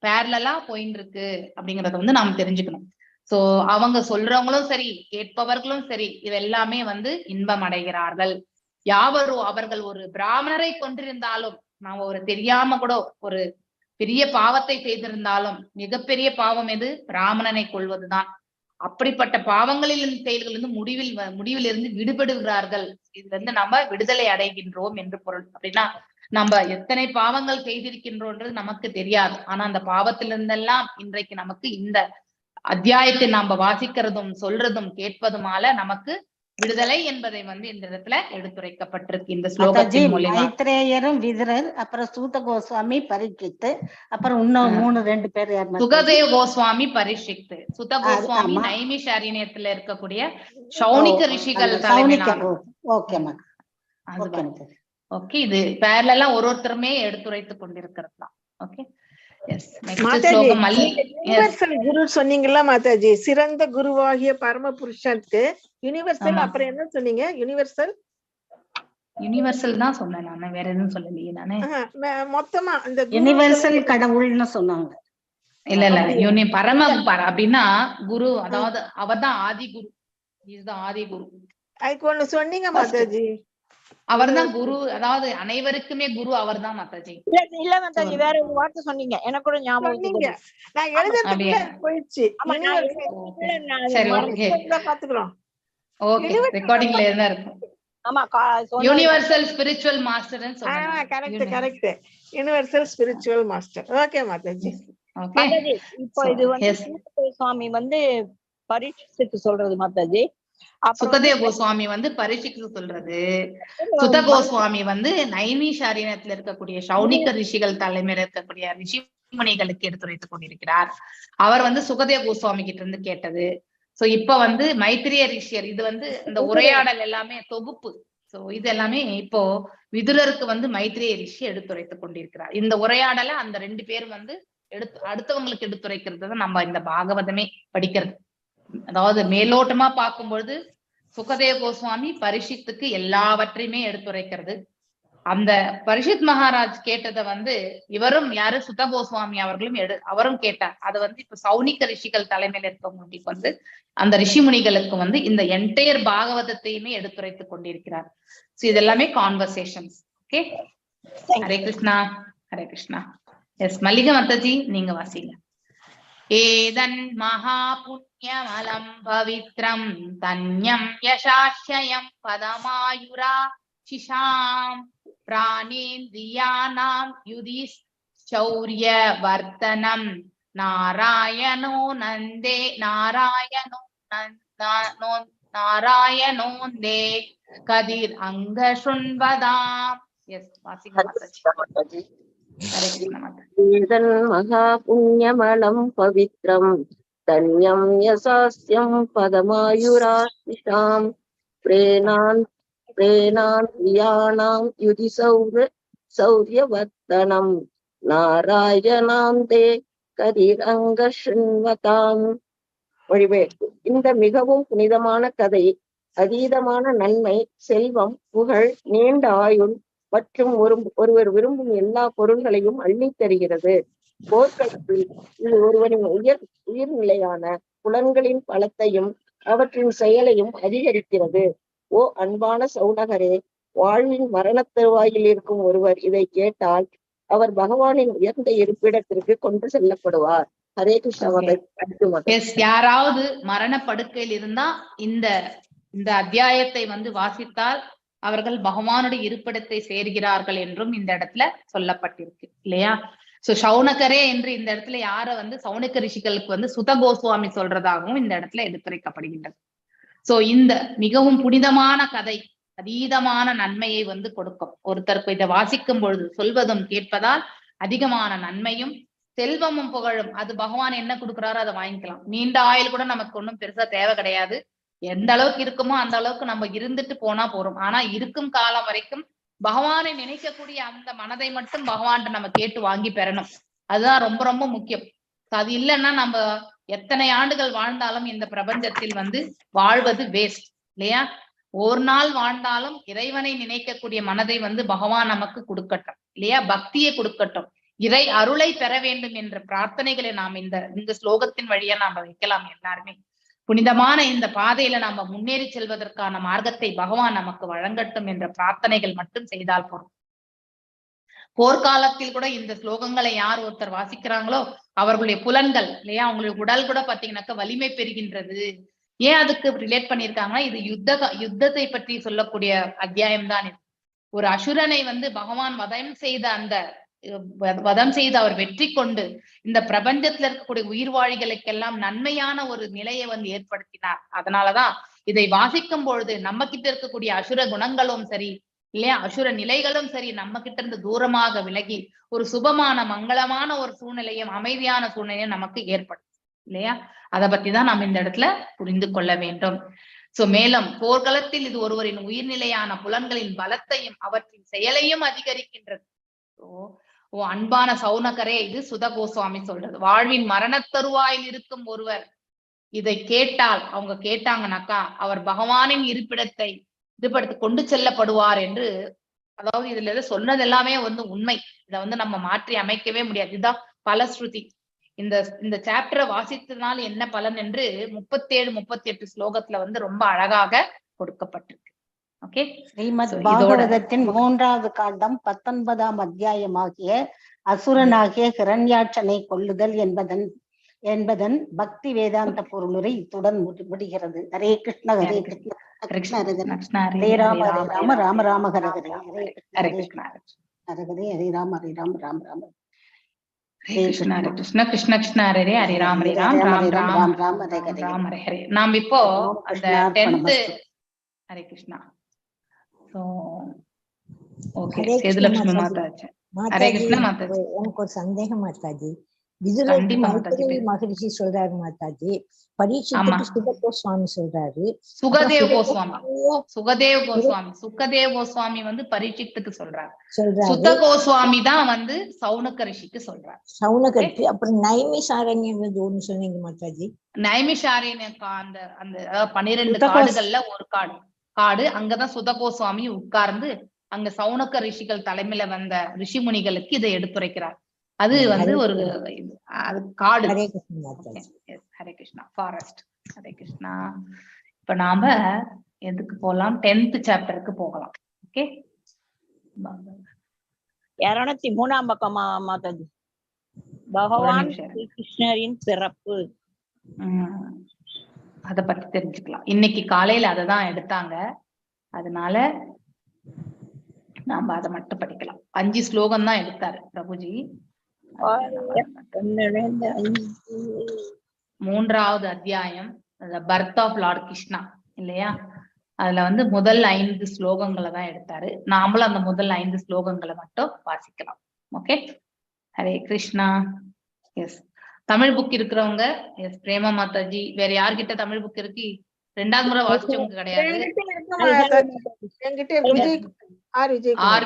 பேரலா போயின்னு இருக்கு அப்படிங்கறத வந்து நாம தெரிஞ்சுக்கணும். சோ அவங்க சொல்றவங்களும் சரி, கேட்பவர்களும் சரி, இது எல்லாமே வந்து இன்பம் அடைகிறார்கள். யாவரோ அவர்கள் ஒரு பிராமணரை கொண்டிருந்தாலும், நாம ஒரு தெரியாம கூட ஒரு பெரிய பாவத்தை செய்திருந்தாலும், மிகப்பெரிய பாவம் எது? பிராமணனை கொள்வதுதான். அப்படிப்பட்ட பாவங்களில் செயல்களிலிருந்து முடிவிலிருந்து விடுபடுகிறார்கள். இதுல இருந்து நம்ம விடுதலை அடைகின்றோம் என்று பொருள். அப்படின்னா நம்ம எத்தனை பாவங்கள் செய்திருக்கின்றோன்றது நமக்கு தெரியாது. ஆனா அந்த பாவத்திலிருந்தெல்லாம் இன்றைக்கு நமக்கு இந்த அத்தியாயத்தை நாம வாசிக்கிறதும் சொல்றதும் கேட்பதுமால நமக்கு விடுதலை என்பதை வந்து இந்த இடத்துல எடுத்துரைக்கப்பட்டிருக்கு இந்த மாதாஜி ஸ்லோகத்தின் மூலியமா. மைத்ரேயரும் விதுரர், அப்புறம் சூத கோஸ்வாமி, பரீட்சித்து, அப்புறம் இன்னும் 2 பேர் யார் மாதாஜி? சுகதேவ கோஸ்வாமி, பரீட்சித்து. சுத கோஸ்வாமி ஆமா. நைமிஷாரண்யத்துல இருக்கக்கூடிய சௌனிக ரிஷிகள் தலைமையிலான. ஓகே மா, ஓகே மாதாஜி. ஓகே, இது பேரலா ஒருத்தருமே எடுத்துரைத்து கொண்டிருக்கிறது தான். Okay, S. நெக்ஸ்ட் மாதாஜி, ஸ்லோகம் மல்லி. யுனிவர்சல் குரு சொன்னீங்கல்ல மாதாஜி, சிறந்த குருவாகிய பரம புருஷனுக்கு யுனிவர்சல். அப்புறம் என்ன சொன்னீங்க? யுனிவர்சல் யுனிவர்சல் தான் சொன்னேன் நானு, வேற எதுவும் சொல்லலையே நானு. மொத்தமா அந்த யுனிவர்சல் கடவுள்னு சொன்னாங்க. இல்ல பரம அப்படின்னா குரு, அதாவது அவர்தான் ஆதி குரு. இதுதான் ஆதி குரு. அதுக்கு ஒண்ணு சொன்னீங்க மாதாஜி, அவர்தான் குரு, அதாவது அனைவருக்குமே குரு அவர்தான் மாதாஜி. இல்ல மாதாஜி, வேற ஒரு வார்த்தை சொன்னீங்க, எனக்கு கூட ஞாபகம். நான் எழுதுறதுக்குள்ள போயிடுச்சு. சரி, ஓகே, பாத்துக்கிறோம். ஓகே, ரெக்கார்டிங்ல என்ன இருக்கும்? ஆமா, universal spiritual master. Correct, universal spiritual master. Okay Mataji. Mataji, இப்போ இது வந்து சுவாமி வந்து பரீட்சித்து சொல்றது மாதாஜி. சுகதேவ கோஸ்வாமி வந்து பரீட்சித்து சொல்றது, சுத கோஸ்வாமி வந்து நைமிஷாரண்யத்துல இருக்கக்கூடிய சௌனிக ரிஷிகள் தலைமையில இருக்கக்கூடிய ரிஷிமுனிகளுக்கு எடுத்துரைத்துக் கொண்டிருக்கிறார். அவர் வந்து சுகதேவ கோஸ்வாமி கிட்ட இருந்து கேட்டது. சோ இப்ப வந்து மைத்திரிய ரிஷியர், இது வந்து இந்த உரையாடல் எல்லாமே தொகுப்பு. சோ இது எல்லாமே இப்போ விதுரருக்கு வந்து மைத்திரிய ரிஷி எடுத்துரைத்துக் கொண்டிருக்கிறார். இந்த உரையாடலை அந்த 2 பேரும் வந்து அடுத்தவங்களுக்கு எடுத்துரைக்கிறது தான் நம்ம இந்த பாகவதமே படிக்கிறது. அதாவது மேலோட்டமா பார்க்கும்பொழுது சுகதேவ கோஸ்வாமி பரீட்சித்துக்கு எல்லாவற்றையுமே எடுத்துரைக்கிறது. அந்த பரீட்சித் மகாராஜ் கேட்டதை வந்து இவரும் யாரு சுத கோஸ்வாமி அவர்களும் அவரும் கேட்டார். அது வந்து இப்ப சௌனிக ரிஷிகள் தலைமையில இருக்கவங்களுக்கு வந்து அந்த ரிஷிமுனிகளுக்கு வந்து இந்த என்டையர் பாகவதத்தையுமே எடுத்துரைத்துக் கொண்டிருக்கிறார். சோ இதெல்லாமே conversations. Okay, Hare Krishna, Hare Krishna. Yes, Mallika Mataji நீங்க வாசிங்க. ஏதன் மகாபுண்யமலம் பவித்ரம் தன்யம் யசாஸ்யம் பதமாயுரா சிஷாம் பிராணேந்திரியானாம் யுதிஸ் சௌரிய வர்த்தனம் நாராயணோ நந்தே நாராயணோந்தே கதிர் அங்க சுண்வதாம். எஸ், வாசிங்க மாதாஜி. ஹரே கிருஷ்ண மாதாஜி. ஏதன் மகாபுண்யமலம் பவித்ரம் தன்யம் யசாஸ்யம் பதமாயுராசிஷாம் பிரேனாந்திரியாணாம் யுதி சௌரியவர்த்தனம் நாராயணாம் தே கதிர் அங்க சுண்வதாம். மொழிபெயர்ப்பு. இந்த மிகவும் புனிதமான கதை அதீதமான நன்மை, செல்வம், புகழ், நீண்ட ஆயுள் மற்றும் ஒருவர் விரும்பும் எல்லா பொருள்களையும் அள்ளித் தருகிறது. போர்க்களத்தில் இது ஒருவரின் உயிர்நிலையான புலன்களின் பலத்தையும் அவற்றின் செயலையும் அதிகரிக்கிறது. ஓ அன்பான சௌனகரே, வாழ்வின் மரண தருவாயில் இருக்கும் ஒருவர் இதை கேட்டால் அவர் பகவானின் உயர்ந்த இருப்பிடத்திற்கு கொண்டு செல்லப்படுவார். ஹரே கிருஷ்ணா. யாராவது மரண படுக்கையில் இருந்தா இந்த அத்தியாயத்தை வந்து வாசித்தால் அவர்கள் பகவானுடைய இருப்பிடத்தை சேர்கிறார்கள் என்றும் இந்த இடத்துல சொல்லப்பட்டிருக்கு இல்லையா? சோ சௌனகரே என்று இந்த இடத்துல யார வந்து சௌனக ரிஷிகளுக்கு வந்து சுத கோஸ்வாமி சொல்றதாகவும் இந்த இடத்துல எடுத்துரைக்கப்படுகின்றது. சோ இந்த மிகவும் புனிதமான கதை அதீதமான நன்மையை வந்து கொடுக்கும். ஒருத்தருக்கு இதை வாசிக்கும் பொழுது சொல்வதும் கேட்பதால் அதிகமான நன்மையும் செல்வமும் புகழும். அது பகவான் என்ன கொடுக்குறாரோ அதை வாங்கிக்கலாம். நீண்ட ஆயுள் கூட நமக்கு ஒன்றும் பெருசா தேவை கிடையாது. எந்த அளவுக்கு இருக்குமோ அந்த அளவுக்கு நம்ம இருந்துட்டு போனா போறோம். ஆனா இருக்கும் காலம் வரைக்கும் பகவானை நினைக்கக்கூடிய அந்த மனதை மட்டும் பகவான் நம்ம கேட்டு வாங்கி பெறணும். அதுதான் ரொம்ப ரொம்ப முக்கியம். அது இல்லைன்னா நம்ம எத்தனை ஆண்டுகள் வாழ்ந்தாலும் இந்த பிரபஞ்சத்தில் வந்து வாழ்வது வேஸ்ட் இல்லையா? ஒரு நாள் வாழ்ந்தாலும் இறைவனை நினைக்கக்கூடிய மனதை வந்து பகவான் நமக்கு கொடுக்கட்டும் இல்லையா? பக்தியை கொடுக்கட்டும், இறை அருளை பெற வேண்டும் என்ற பிரார்த்தனைகளை நாம் இந்த ஸ்லோகத்தின் வழியா நாம வைக்கலாம். எல்லாருமே புனிதமான இந்த பாதையில நாம முன்னேறி செல்வதற்கான மார்க்கத்தை பகவான் நமக்கு வழங்கட்டும் என்ற பிரார்த்தனைகள் மட்டும் செய்தால் போதும். போர்க்காலத்தில் கூட இந்த ஸ்லோகங்களை யார் ஒருத்தர் வாசிக்கிறாங்களோ அவர்களுடைய புலன்கள் இல்லையா, அவங்களுடைய உடல் கூட பாத்தீங்கன்னாக்க வலிமை பெறுகின்றது. ஏன் அதுக்கு ரிலேட் பண்ணியிருக்காங்கன்னா இது யுத்தத்தை பற்றி சொல்லக்கூடிய அத்தியாயம் தான் இது. ஒரு அசுரனை வந்து பகவான் வதம் செய்து அவர் வெற்றி கொண்டு இந்த பிரபஞ்சத்துல இருக்கக்கூடிய உயிர் வாழிகளுக்கெல்லாம் நன்மையான ஒரு நிலையை வந்து ஏற்படுத்தினார். அதனாலதான் இதை வாசிக்கும் பொழுது நம்ம கிட்ட இருக்கக்கூடிய அசுர குணங்களும் சரி இல்லையா, அசுர நிலைகளும் சரி, நம்ம கிட்ட இருந்து தூரமாக விலகி ஒரு சுபமான மங்களமான ஒரு சூழ்நிலையும் அமைதியான சூழ்நிலையும் நமக்கு ஏற்படும் இல்லையா. அதை பத்தி தான் நாம் இந்த இடத்துல புரிந்து கொள்ள வேண்டும். சோ மேலும் போர்க்களத்தில் இது ஒருவரின் உயிர்நிலையான புலன்களின் பலத்தையும் அவற்றின் செயலையும் அதிகரிக்கின்றது. ஓ அன்பான சௌனகரே, இது சுத கோஸ்வாமி சொல்றது. வாழ்வின் மரணத்தருவாயில் இருக்கும் ஒருவர் இதை கேட்டால், அவங்க கேட்டாங்கனாக்கா அவர் பகவானின் இருப்பிடத்தை இதுபடுத்தி கொண்டு செல்லப்படுவார் என்று, அதாவது இதுல சொன்னது எல்லாமே உண்மை. இதை நம்ம மாற்றி அமைக்கவே முடியாது. இதுதான் பலஸ்ருதி. இந்த சாப்டரை வாசித்ததுனால என்ன பலன் என்று 37-38 ஸ்லோகத்துல ரொம்ப அழகாக கொடுக்கப்பட்டிருக்கு. ஓகே, ஸ்ரீமத் பாகவதத்தின் 3வது காண்டம் 19ஆம் அத்தியாயமாகிய அசுரனாகிய ஹிரண்யாட்சனை கொல்லுதல் என்பதன் பக்தி வேதாந்த பொருளுரை இத்துடன் முடிகிறது. ஹரே கிருஷ்ண ஹரே கிருஷ்ண கிருஷ்ண ஹரே ராம ஹரே ராம ராம ராம ஹரே ஹரே, ஹரே கிருஷ்ண ஹரே ஹரே ஹரே ராம ஹரே ராம ராம ராம ஹரே கிருஷ்ண ஹரே கிருஷ்ண கிருஷ்ண கிருஷ்ண ஹரே ஹரே ஹரே ராம ராம ராம ராம ஹரே ஹரே. நாம் இப்போ அந்த 10th ஹரே கிருஷ்ணா. ஓகே, சேதுலட்சுமி மாதாஜி. ஹரே கிருஷ்ண மாதாஜி. எனக்கு ஒரு சந்தேகம் மாதாஜி. விதுரருக்கு மைத்ரேயி மகரிஷி சொல்றாரு மாதாஜி, பரீட்சித்துக்கு சுக கோஸ்வாமி சொல்றாரு. சுகதேவ் கோஸ்வாமி பரீட்சித்துக்கு சொல்றாரு. சுத கோஸ்வாமி தான் சௌனக ரிஷிக்கு சொல்றாரு. சௌனகருக்கு. அப்புறம் நைமிஷாரண்யம் ஒண்ணு சொன்னீங்க மாதாஜி. நைமிஷாரண்யம் அந்த 12 காடுகள்ல ஒரு காடு. அங்கதான் சுத கோஸ்வாமி உட்கார்ந்து அங்க சௌனக ரிஷிகள் தலைமையில வந்த ரிஷி முனிகளுக்கு இதை எடுத்துரைக்கிறார். அது ஒரு காடு. ஹரே கிருஷ்ணா, ஃபாரஸ்ட். ஹரே கிருஷ்ணா. இப்ப நாம எதுக்கு போலாம்? 10th சாப்டருக்கு போகலாம். ஓகே, 203ஆம் பக்கமா மாதாஜி. பகவான் ஸ்ரீ கிருஷ்ணரின் பிறப்பு, அத பத்தி தெரிஞ்சுக்கலாம். இன்னைக்கு காலையில அததான் எடுத்தாங்க, அதனால நாம அதை மட்டும் படிக்கலாம். 5 ஸ்லோகம் தான் எடுத்தாரு பிரபுஜி. 3வது அத்தியாயம் பர்த் ஆஃப் லார்ட் கிருஷ்ணா இல்லையா. அதுல முதல் 5 ஸ்லோகங்களை தான் எடுத்தாரு. நாமளும் அந்த முதல் 5 ஸ்லோகங்களை மட்டும் வாசிக்கலாம். Okay, Hare Krishna. Yes, Tamil book இருக்கிறவங்க எஸ் பிரேமா மாதாஜி. வேற யார்கிட்ட தமிழ் புக் இருக்கு? 2வது முறை வாசிச்சவங்க கிடையாது. ஆர்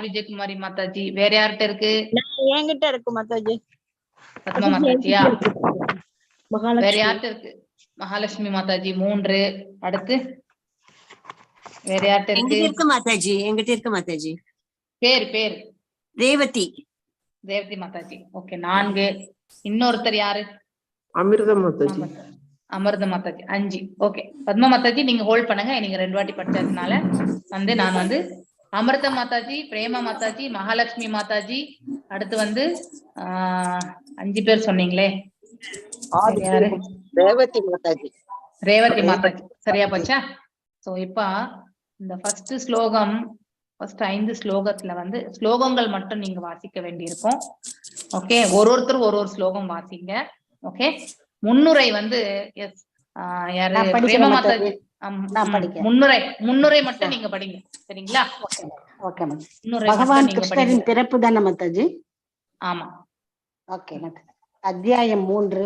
விஜயகுமாரி மாதாஜி. வேற யார்கிட்ட இருக்கு? என்கிட்ட இருக்கு மாதாஜி. பத்மா மாதாஜியா? வேற யார்கிட்ட இருக்கு? மகாலட்சுமி மாதாஜி 3. அடுத்து வேற யார்கிட்ட இருக்கு? மாதாஜி என்கிட்ட இருக்கு மாதாஜி. பேர் ரேவதி மாதாஜி. ஓகே, 4. இன்னொருத்தர் யாரு? அமிர்த மாதாஜி. அமிர்த மாதாஜி 5. ஓகே, பத்மா மாதாஜி நீங்க ஹோல்ட் பண்ணுங்க. நீங்க 2 வாட்டி படிச்சதுனால நான் அமிர்த மாதாஜி, பிரேமா மாதாஜி, மகாலட்சுமி மாதாஜி, அடுத்து 5 பேர் சொன்னீங்களே. ரேவதி மாதாஜி. சரியா போச்சா? சோ இப்ப இந்த ஃபர்ஸ்ட் 5 ஸ்லோகத்துல ஸ்லோகங்கள் மட்டும் நீங்க வாசிக்க வேண்டியிருக்கும். ஓகே, ஒருத்தர் ஒரு ஸ்லோகம் வாசிங்க. ஓகே, முன்னுரை எஸ் யாரு? பிரேமா மாதாஜி. முன்னுரை மட்டும் நீங்க படிங்க, சரிங்களா? பகவான் கிருஷ்ணரின் பிறப்பு தானே மாதாஜி? ஆமா. ஓகே, அத்தியாயம் 3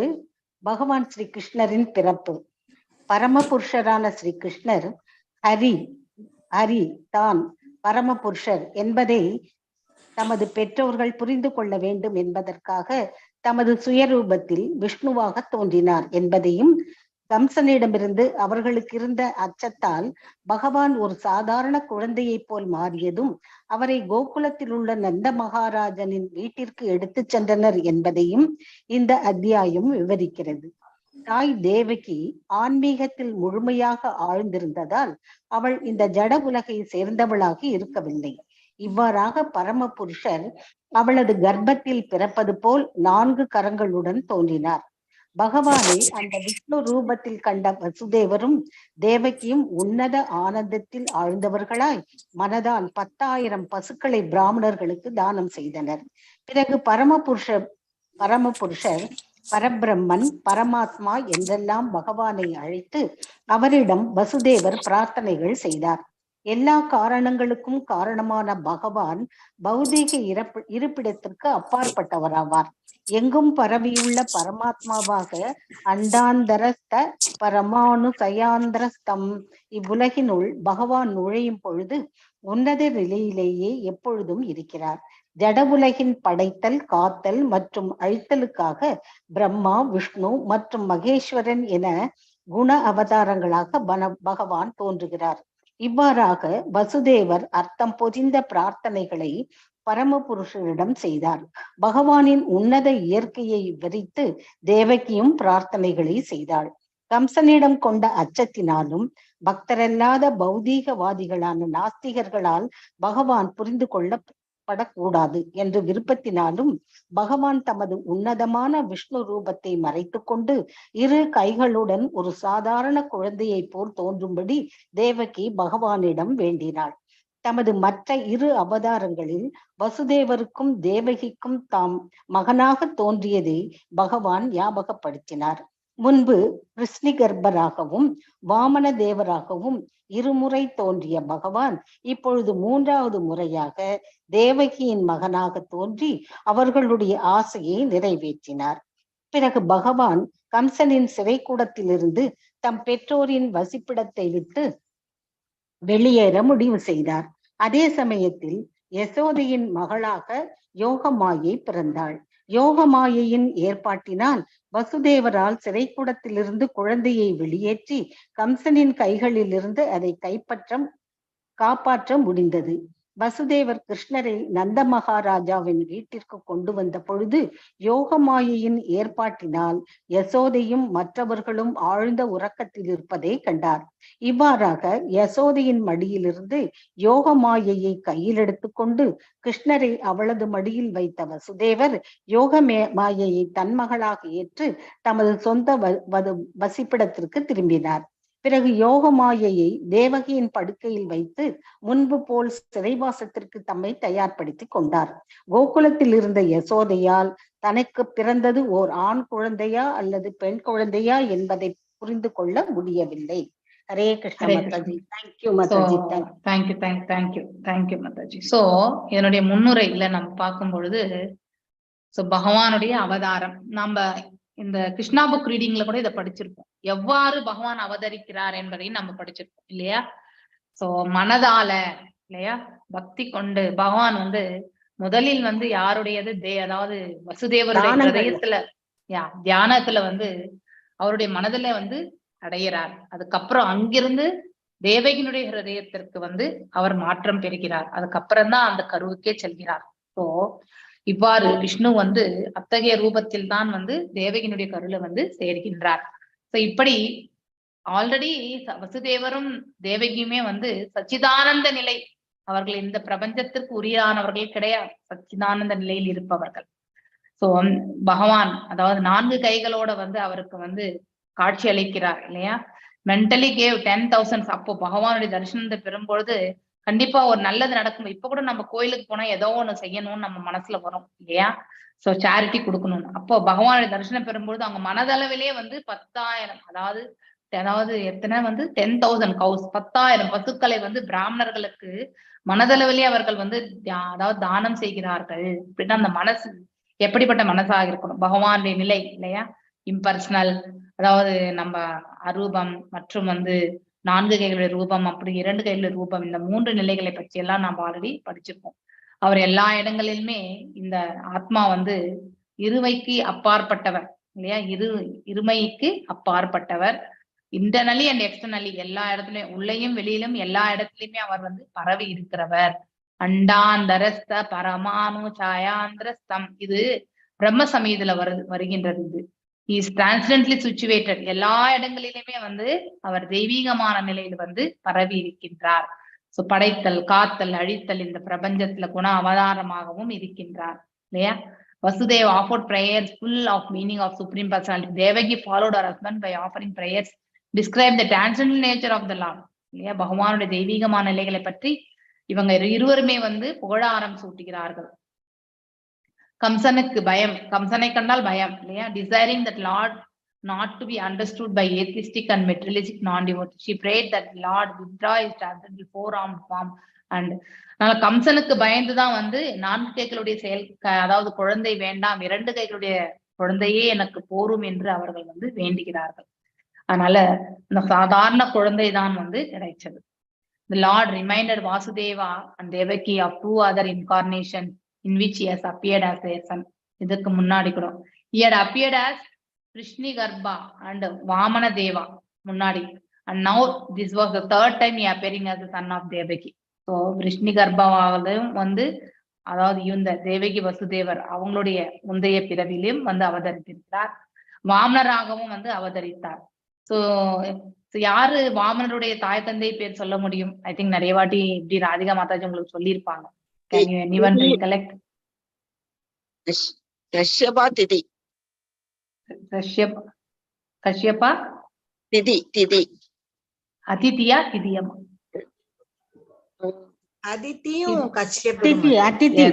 பகவான் ஸ்ரீ கிருஷ்ணரின் பிறப்பு. பரமபுருஷரான ஸ்ரீ கிருஷ்ணர் ஹரி தான் பரமபுருஷர் என்பதை தமது பெற்றோர்கள் புரிந்து கொள்ள வேண்டும் என்பதற்காக தமது சுயரூபத்தில் விஷ்ணுவாக தோன்றினார் என்பதையும், கம்சனிடமிருந்து அவர்களுக்கு இருந்த அச்சத்தால் பகவான் ஒரு சாதாரண குழந்தையை போல் மாறியதும் அவரை கோகுலத்தில் உள்ள நந்த மகாராஜனின் வீட்டிற்கு எடுத்து சென்றனர் என்பதையும் இந்த அத்தியாயம் விவரிக்கிறது. தாய் தேவகி ஆன்மீகத்தில் முழுமையாக ஆழ்ந்திருந்ததால் அவள் இந்த ஜட உலகை சேர்ந்தவளாக இருக்கவில்லை. இவ்வாறாக பரமபுருஷர் அவளது கர்ப்பத்தில் பிறப்பது போல் 4 கரங்களுடன் தோன்றினார். பகவானை அந்த விஷ்ணு ரூபத்தில் கண்ட வசுதேவரும் தேவகியும் உன்னத ஆனந்தத்தில் ஆழ்ந்தவர்களாய் மனதால் 10,000 பசுக்களை பிராமணர்களுக்கு தானம் செய்தனர். பிறகு பரமபுருஷர் பரபிரம்மன் பரமாத்மா என்றெல்லாம் பகவானை அழைத்து அவரிடம் வசுதேவர் பிரார்த்தனைகள் செய்தார். எல்லா காரணங்களுக்கும் காரணமான பகவான் பௌதீக இருப்பிடத்திற்கு அப்பாற்பட்டவராவார். எங்கும் பரவியுள்ள பரமாத்மாவாக அண்டாந்தரஸ்த பரமானு சயாந்திரஸ்தம் இவ்வுலகினுள் பகவான் நுழையும் பொழுது உன்னத நிலையிலேயே எப்பொழுதும் இருக்கிறார். ஜட உலகின் படைத்தல், காத்தல் மற்றும் அழித்தலுக்காக பிரம்மா, விஷ்ணு மற்றும் மகேஸ்வரன் என குண அவதாரங்களாக பகவான் தோன்றுகிறார். இவ்வாறாக வசுதேவர் அர்த்தம் பொதிந்த பிரார்த்தனைகளை பரமபுருஷரிடம் செய்தார். பகவானின் உன்னத இயற்கையை விவரித்து தேவகியும் பிரார்த்தனைகளை செய்தாள். கம்சனிடம் கொண்ட அச்சத்தினாலும் பக்தரல்லாத பௌதீகவாதிகளான நாஸ்திகர்களால் பகவான் புரிந்து கொள்ளப்படக்கூடாது என்ற விருப்பத்தினாலும் பகவான் தமது உன்னதமான விஷ்ணு ரூபத்தை மறைத்து கொண்டு இரு கைகளுடன் ஒரு சாதாரண குழந்தையை போல் தோன்றும்படி தேவகி பகவானிடம் வேண்டினாள். தமது மற்ற இரு அவதாரங்களில் வசுதேவருக்கும் தேவகிக்கும் தாம் மகனாக தோன்றியதை பகவான் ஞாபகப்படுத்தினார். முன்பு கிருஷ்ணிகர்பராகவும் வாமன தேவராகவும் இருமுறை தோன்றிய பகவான் இப்பொழுது மூன்றாவது முறையாக தேவகியின் மகனாக தோன்றி அவர்களுடைய ஆசையை நிறைவேற்றினார். பிறகு பகவான் கம்சனின் சிறைக்கூடத்திலிருந்து தம் பெற்றோரின் வசிப்பிடத்தை விட்டு வெளியேற முடிவு செய்தார். அதே சமயத்தில் யசோதையின் மகளாக யோகமாயை பிறந்தாள். யோகமாயையின் ஏற்பாட்டினால் வசுதேவரால் சிறைக்கூடத்திலிருந்து குழந்தையை வெளியேற்றி கம்சனின் கைகளிலிருந்து அதை காப்பாற்ற முடிந்தது. வசுதேவர் கிருஷ்ணரை நந்த மகாராஜாவின் வீட்டிற்கு கொண்டு வந்த பொழுது யோகமாயையின் ஏற்பாட்டினால் யசோதையும் மற்றவர்களும் ஆழ்ந்த உறக்கத்தில் இருப்பதை கண்டார். இவ்வாறாக யசோதையின் மடியிலிருந்து யோகமாயையை கையில் எடுத்துக்கொண்டு கிருஷ்ணரை அவளது மடியில் வைத்த வசுதேவர் யோகமாயையை தன் மகளாக ஏற்று தமது சொந்த வசிப்பிடத்திற்கு திரும்பினார். பிறகு யோகமாயையை தேவகியின் படுக்கையில் வைத்து முன்பு போல் சிறைவாசத்திற்கு தம்மை தயார்படுத்தி கொண்டார். கோகுலத்தில் இருந்த யசோதையால் தனக்கு பிறந்தது ஓர் ஆண் குழந்தையா அல்லது பெண் குழந்தையா என்பதை புரிந்து கொள்ள முடியவில்லை. Hare Krishna Mataji. Thank you Mataji. Thank you Mataji. So இதனுடைய முன்னுரையில நம்ம பார்க்கும் பொழுது பகவானுடைய அவதாரம் நம்ம இந்த கிருஷ்ணா புக் ரீடிங்ல கூட இதை படிச்சிருப்போம். எவ்வாறு பகவான் அவதரிக்கிறார் என்பதையும் நம்ம படிச்சிருப்போம் இல்லையா? சோ மனதால இல்லையா பக்தி கொண்டு பகவான் முதலில் யாருடையது அதாவது வசுதேவருடைய ஹிருதயத்துல தியானத்துல அவருடைய மனதுல அடையிறார். அதுக்கப்புறம் அங்கிருந்து தேவகியினுடைய ஹிருதயத்திற்கு அவர் மாற்றம் பெறுகிறார். அதுக்கப்புறம் தான் அந்த கருவுக்கே செல்கிறார். சோ இவ்வாறு விஷ்ணு அத்தகைய ரூபத்தில் தான் தேவகியினுடைய கருல சேர்கின்றார். சோ இப்படி ஆல்ரெடி வசுதேவரும் தேவகியுமே சச்சிதானந்த நிலை, அவர்கள் இந்த பிரபஞ்சத்திற்கு உரியானவர்கள் கிடையாது, சச்சிதானந்த நிலையில் இருப்பவர்கள். சோ பகவான் அதாவது 4 கைகளோட அவருக்கு காட்சி அளிக்கிறார் இல்லையா? Mentally gave 10,000. அப்போ பகவானுடைய தரிசனத்தை பெறும்பொழுது கண்டிப்பா ஒரு நல்லது நடக்கும். இப்ப கூட நம்ம கோயிலுக்கு போனா ஏதோ ஒண்ணு செய்யணும்னு நம்ம மனசுல வரும் இல்லையா? சோ சேரிட்டி கொடுக்கணும். அப்போ பகவானுடைய தரிசனம் பெறும்பொழுது அவங்க மனதளவிலே 10,000 அதாவது எத்தனை 10,000 கவுஸ் 10,000 பசுக்களை பிராமணர்களுக்கு மனதளவிலே அவர்கள் அதாவது தானம் செய்கிறார்கள். அப்படின்னா அந்த மனசு எப்படிப்பட்ட மனசாக இருக்கணும்? பகவானுடைய நிலை இல்லையா? இம்பர்சனல், அதாவது நம்ம அரூபம் மற்றும் 4 கைகளுடைய ரூபம், அப்படி 2 கைகளுடைய ரூபம், இந்த 3 நிலைகளை பற்றி எல்லாம் நம்ம ஆல்ரெடி படிச்சிருக்கோம். அவர் எல்லா இடங்களிலுமே இந்த ஆத்மா இருமைக்கு அப்பாற்பட்டவர் இல்லையா? இருமைக்கு அப்பாற்பட்டவர். இன்டர்னலி அண்ட் எக்ஸ்டர்னலி எல்லா இடத்துலயும், உள்ளேயும் வெளியிலும் எல்லா இடத்துலயுமே அவர் பரவி இருக்கிறவர். அண்டாந்தரஸ்த பரமானு சாயாந்திரஸ்தம், இது பிரம்ம சமீதில வருகின்றது. இது இஸ் டிரான்ஸ்டன்ட்லி சிச்சுவேட்டட். எல்லா இடங்களிலுமே அவர் தெய்வீகமான நிலையில் பரவி இருக்கின்றார். சோ படைத்தல், காத்தல், அழித்தல் இந்த பிரபஞ்சத்துல குண அவதாரமாகவும் இருக்கின்றார் இல்லையா? Vasudeva offered prayers full of meaning of Supreme Personality. Devaki followed her husband by offering prayers describe the transcendental nature of the Lord. இல்லையா? பகவானுடைய தெய்வீகமான நிலைகளை பற்றி இவங்க இருவருமே புகழாரம் சூட்டுகிறார்கள். கம்சனுக்கு பயம், கம்சனை கண்டால் பயம் இல்லையா? desiring that Lord not to be understood by atheistic and materialistic non-devotees. She prayed that Lord withdraw his transcendental four-armed form and கம்சனுக்கு பயந்துதான் வந்து 4 கைகளுடைய செயல், அதாவது குழந்தை வேண்டாம், 2 கைகளுடைய குழந்தையே எனக்கு போரும் என்று அவர்கள் வந்து வேண்டுகிறார்கள். அதனால இந்த சாதாரண குழந்தை தான் வந்து கிடைச்சது. The Lord reminded Vasudeva and Devaki of 2 other incarnations in which he has appeared as their son. இதுக்கு முன்னாடி கூட he had appeared as Vrishni Garbha and Vamana Deva முன்னாடி, and now this was the 3rd time he appearing as the son of Devaki. So Vrishni Garbhaவாலும் வந்து, அதாவது இந்த தேவகி வசுதேவர் அவங்களுடைய முந்தைய பிறவிலும் வந்து அவதரித்திருக்கிறார், வாமனராகவும் வந்து அவதரித்தார். சோ யாரு வாமனருடைய தாய் தந்தை பேர் சொல்ல முடியும்? ஐ திங்க் நிறைய வாட்டி இப்படி ராதிகா மாதாஜி உங்களுக்கு சொல்லியிருப்பாங்க. Can you anyone recollect? கஷ்யபா திதி. கஷ்யபா திதி. அதிதியா திதியமா? அதித்தியும் திதி அதிதி.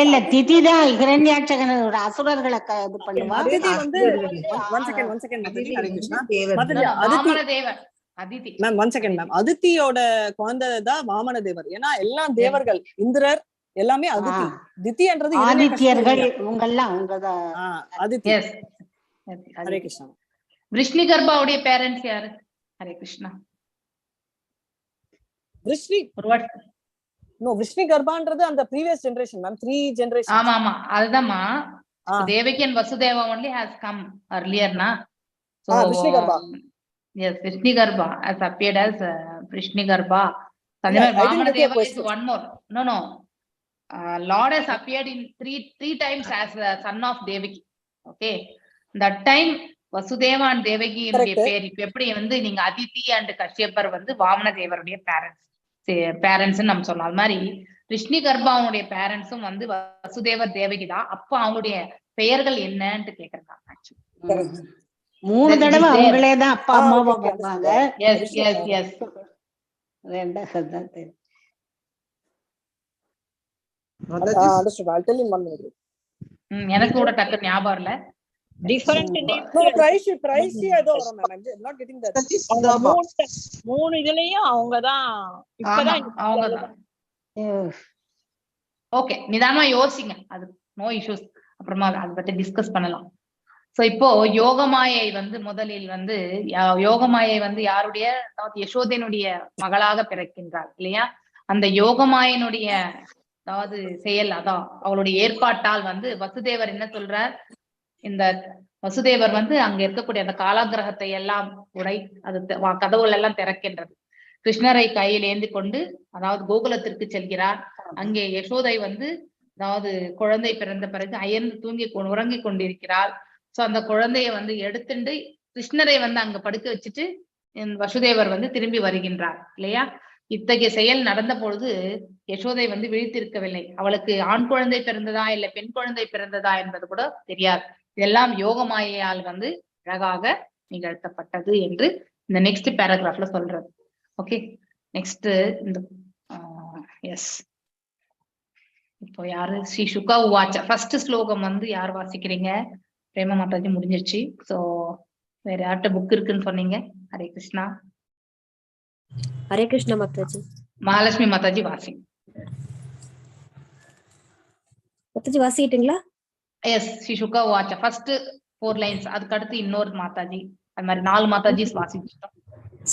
இல்ல திதி தான் ஹிரண்யாட்சகன் அசுரர்களை இது பண்ணுவார். அதித்தியோட குழந்தை தான் வாமன தேவர். ஏன்னா எல்லாம் தேவர்கள், இந்திரர் எல்லாமே அதித்தி. தித்தின்றது ஆதித்யர்கள் இவங்கெல்லாம் அதித்தி. ஹரே கிருஷ்ணா. விஷ்ணு கர்ப்பாவுடைய பேரண்ட்ஸ் யாரு? ஹரே கிருஷ்ணா. விஷ்ணு கர்ப்பான்றது அந்த previous generation மேம், 3 generations. ஆமா அதுதான்மா. Devaki and Vasudeva only has come earlier na. So Vrishni Garbha. Yes, Vrishni Garbha has appeared as Vrishni Garbha. Vamana Deva is one more. No. Lord has appeared in three times as the son of Devaki. Okay, that time Vasudeva and Devaki என்னுடைய பேர். இப்ப எப்படி வந்து நீங்க Aditi and கஷ்யப்பர் வந்து வாமன தேவருடைய parents நம்ம சொல்லலாம். அது மாதிரி விஷ்ணு கர்ப்பாவுடைய பேரண்ட்ஸும் வந்து வசுதேவர் தேவகி தான். அப்ப அவங்களுடைய பெயர்கள் என்னன்னு கேக்குறாங்க. 3 தடவை அவங்களே தான் அப்பா அம்மாவா போவாங்க. எஸ் எனக்கு கூட டக்கு ஞாபகம் இல்ல. டிஃபரண்ட் மூணு இதுலயும் அவங்கதான் இப்பதான். ஓகே, நிதானமா யோசிங்க, அது நோ இஷ்யூஸ். அப்புறமா அதை பத்தி டிஸ்கஸ் பண்ணலாம். சோ இப்போ யோகமாயை வந்து முதலில் வந்து யோகமாயை வந்து யாருடைய, யசோதையினுடைய மகளாக பிறக்கின்றார் இல்லையா? அந்த யோகமாயினுடைய அதாவது செயல், அதான் அவளுடைய ஏற்பாட்டால் வந்து வசுதேவர் என்ன சொல்றார், இந்த வசுதேவர் வந்து அங்க இருக்கக்கூடிய அந்த காலாகிரகத்தை எல்லாம் உடை அது கதவுகள் எல்லாம் திறக்கின்றது. கிருஷ்ணரை கையில் ஏந்தி கொண்டு அதாவது கோகுலத்திற்கு செல்கிறார். அங்கே யசோதை வந்து அதாவது குழந்தை பிறந்த பிறகு அயர்ந்து உறங்கி கொண்டிருக்கிறாள். சோ அந்த குழந்தைய வந்து எடுத்துட்டு கிருஷ்ணரை வந்து அங்க படுக்க வச்சுட்டு வசுதேவர் வந்து திரும்பி வருகின்றார் இல்லையா? இத்தகைய செயல் நடந்த பொழுது யசோதை வந்து விழித்திருக்கவில்லை. அவளுக்கு ஆண் குழந்தை பிறந்ததா இல்ல பெண் குழந்தை பிறந்ததா என்பது கூட தெரியாது. இதெல்லாம் யோகமாயால் வந்து அழகாக நிகழ்த்தப்பட்டது என்று இந்த நெக்ஸ்ட் பேராகிராஃப்ல சொல்றது. ஓகே, நெக்ஸ்ட் இந்த எஸ் இப்போ யாரு? ஸ்ரீ சுகா உவாச்ச ஃபர்ஸ்ட் ஸ்லோகம் வந்து யார் வாசிக்கிறீங்க? பிரேமா மாதாஜி முடிஞ்சிருச்சு. சோ வேற யார்கிட்ட புக் இருக்குன்னு சொன்னீங்க? ஹரே கிருஷ்ணா. ஹரே கிருஷ்ணா மாதாஜி. மகாலட்சுமி மாதாஜி வாசி. மாதாஜி வாசிட்டீங்களா? எஸ், ஸ்ரீ சுகா உவாச்ச ஃபர்ஸ்ட் 4 லைன்ஸ், அதுக்கு அடுத்து இன்னொரு மாதாஜி, அது மாதிரி 4 மாதாஜி வாசிச்சிட்டோம்.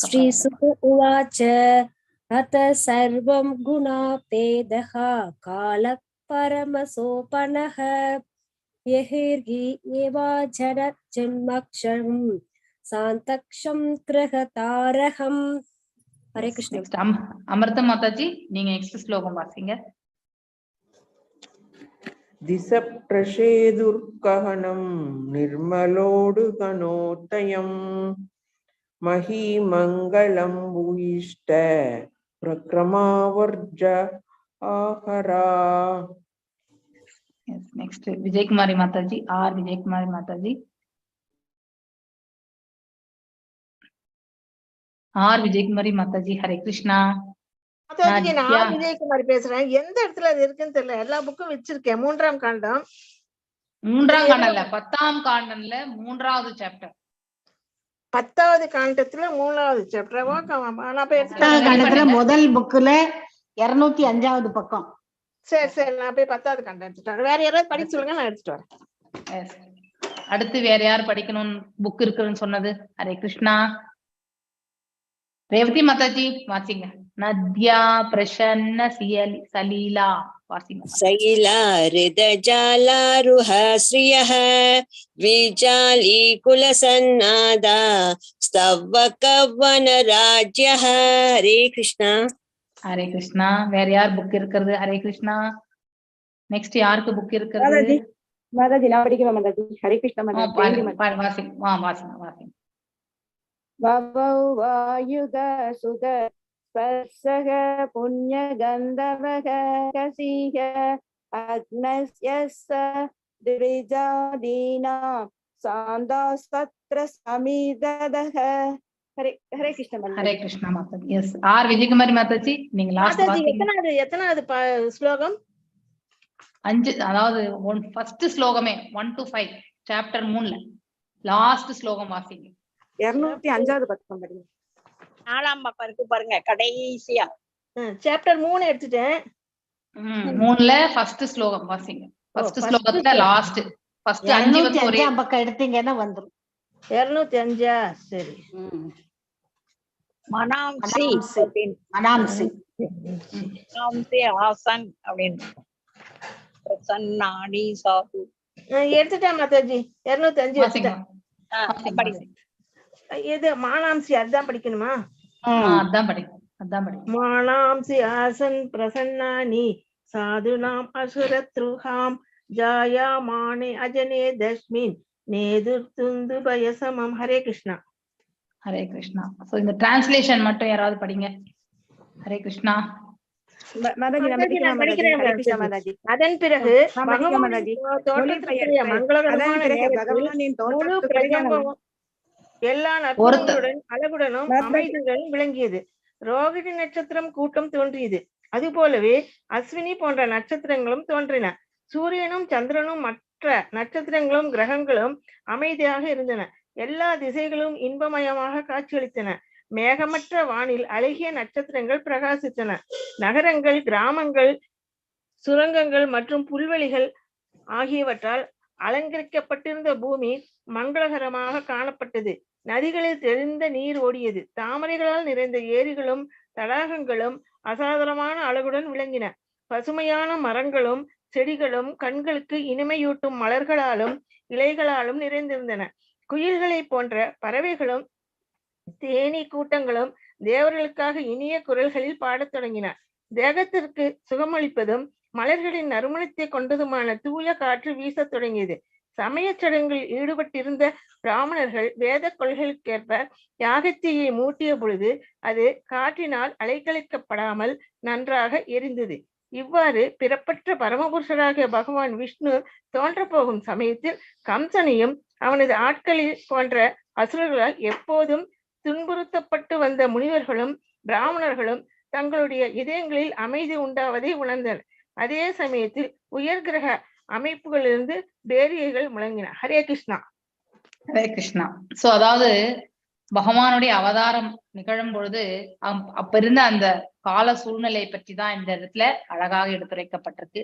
ஸ்ரீ சுக உவாச்ச அத சர்வம் குணாபேதஹ கால பரமசோபனஹ யஹிர்கி ஏவா ஜன ஜன்மக்ஷம் சாந்தக்ஷம் கிரகதாரஹம். ஹரே கிருஷ்ணா. அமிர்த மாதாஜி நீங்க நெக்ஸ்ட் ஸ்லோகம் வாசிங்க. திசப்ரஷேதுர்கஹனம் நிர்மலோடு கனோதயம் மஹிமங்களம் பூயிஷ்ட பிரக்ரமாவர்ஜ ஆஹரா. நெக்ஸ்ட் விஜயகுமாரி மாதாஜி. விஜயகுமாரி மாதாஜி. விஜயகுமாரி மாதாஜி. ஹரே கிருஷ்ணா. மாதாஜி நான் விஜயகுமாரி பேசுறேன். எந்த இடத்துல அது இருக்குன்னு தெரியல. எல்லா புக்கும் வச்சிருக்கேன். 3ஆம் காண்டம். 3ஆம் காண்டம்ல 10ஆம் காண்டம்ல 3வது சாப்டர். 10வது காண்டத்துல 3வது சாப்டர். நான் போய் 10வது காண்டத்துல முதல் புக்ல 205வது பக்கம். சரி சரி, நான் போய் 10வது காண்டம் எடுத்துட்டு வேற யாராவது படிக்க சொல்லுங்க, நான் எடுத்துட்டு வரேன். அடுத்து வேற யார் படிக்கணும் புக் இருக்குன்னு சொன்னது? ஹரே கிருஷ்ணா. ரேவதி மாதாஜி வாசிங்க. நத்யா பிரசன்ன சலீலா வாசிங்க. சைலா ரிதஜாலாருஹ ஸ்ரீயஹ விஜாலி குலசன்னாதா ஸ்தவகவன ராஜ்யஹ. ஹரே கிருஷ்ணா. ஹரே கிருஷ்ணா. வேற யார் புக் இருக்கிறது? ஹரே கிருஷ்ணா. நெக்ஸ்ட் யாருக்கு புக் இருக்கிறது? மாதாஜி நான் படிக்கிறேன் மாதாஜி. ஹரே கிருஷ்ணா மாதாஜி. வாசிங்க. பவௌ வாயுக சுக ஸ்பர்சக புண்ணிய கந்தவக கசிக அக்னஸ்யஸ்ஸ திரிஜாதீனா சாந்தாஸ்தத்ர சமிததஹ. ஹரே கிருஷ்ணா மாதாஜி. ஹரே கிருஷ்ணா மாதாஜி. எஸ் ஆர் விஜயகுமாரி மாதாஜி நீங்க லாஸ்ட் வாசிங்க. எத்தனாவது ஸ்லோகம்? 5, அதாவது ஃபர்ஸ்ட் ஸ்லோகமே 1 to 5 சாப்டர் 3ல லாஸ்ட் ஸ்லோகம் வாசிங்க. 205வது பக்கம் படிங்க. 4ஆம் பக்கம் இருக்கு பாருங்க கடைசியா. சாப்டர் 3 எடுத்துட்டேன். 3ல ஃபர்ஸ்ட் ஸ்லோகம் வாசிங்க. ஃபர்ஸ்ட் ஸ்லோகத்துல லாஸ்ட் ஃபர்ஸ்ட் 5 வந்து ஒரே பக்கம் எடுத்தீங்கன்னா வந்துரும். 205. சரி. மனாம்சி ஆசன் அப்படின்னு பிரசன்னாடி சாது எடுத்துட்டேன் மாதாஜி. 205 எடுத்துட்டேன். எது மானாம்சி அதுதான் படிக்கணுமா? அதான் படிக்கணும். மானாம்சி ஆசன் பிரசன்னானி சாதுனாம் அசுரத்ருஹாம் ஜாயா மானே அஜனே தஸ்மின் நேதுர்துந்து பயசமம். ஹரே கிருஷ்ணா. ஹரே கிருஷ்ணா. சோ இந்த டிரான்ஸ்லேஷன் மட்டும் யாராவது படிங்க. ஹரே கிருஷ்ணா. அதன் பிறகு எல்லா நற்குணங்களுடன் அழகுடனும் அமைதியுடன் விளங்கியது. ரோகிணி நட்சத்திரம் கூட்டம் தோன்றியது. அது போலவே அஸ்வினி போன்ற நட்சத்திரங்களும் தோன்றின. சூரியனும் சந்திரனும் மற்ற நட்சத்திரங்களும் கிரகங்களும் அமைதியாக இருந்தன. எல்லா திசைகளும் இன்பமயமாக காட்சியளித்தன. மேகமற்ற வானில் அழகிய நட்சத்திரங்கள் பிரகாசித்தன. நகரங்கள், கிராமங்கள், சுரங்கங்கள் மற்றும் புல்வெளிகள் ஆகியவற்றால் அலங்கரிக்கப்பட்டிருந்த பூமி மங்களகரமாக காணப்பட்டது. நதிகளில் தெளிந்த நீர் ஓடியது. தாமரைகளால் நிறைந்த ஏரிகளும் தடாகங்களும் அசாதாரணமான அழகுடன் விளங்கின. பசுமையான மரங்களும் செடிகளும் கண்களுக்கு இனிமையூட்டும் மலர்களாலும் இலைகளாலும் நிறைந்திருந்தன. குயில்களை போன்ற பறவைகளும் தேனீ கூட்டங்களும் தேவர்களுக்காக இனிய குரல்களில் பாடத் தொடங்கின. தேகத்திற்கு சுகமளிப்பதும் மலர்களின் நறுமணத்தை கொண்டதுமான தூய காற்று வீசத் தொடங்கியது. சமய சடங்கில் ஈடுபட்டிருந்த பிராமணர்கள் வேத கொள்கைக்கேற்ப யாகத்தீயை மூட்டிய பொழுது அது காற்றினால் அலைக்கழிக்கப்படாமல் நன்றாக எரிந்தது. இவ்வாறு பிறப்பற்ற பரமபுருஷராகிய பகவான் விஷ்ணு தோன்ற போகும் சமயத்தில் கம்சனையும் அவனது ஆட்களில் போன்ற அசுரர்களால் எப்போதும் துன்புறுத்தப்பட்டு வந்த முனிவர்களும் பிராமணர்களும் தங்களுடைய இதயங்களில் அமைதி உண்டாவதை உணர்ந்தனர். அதே சமயத்தில் உயர் கிரக அமைப்புகளிலிருந்து பேரியைகள் முழங்கின. ஹரே கிருஷ்ணா. ஹரே கிருஷ்ணா. சோ அதாவது பகவானுடைய அவதாரம் நிகழும் பொழுது அப்ப இருந்த அந்த கால சூழ்நிலை பற்றி தான் இந்த இடத்துல அழகாக எடுத்துரைக்கப்பட்டிருக்கு.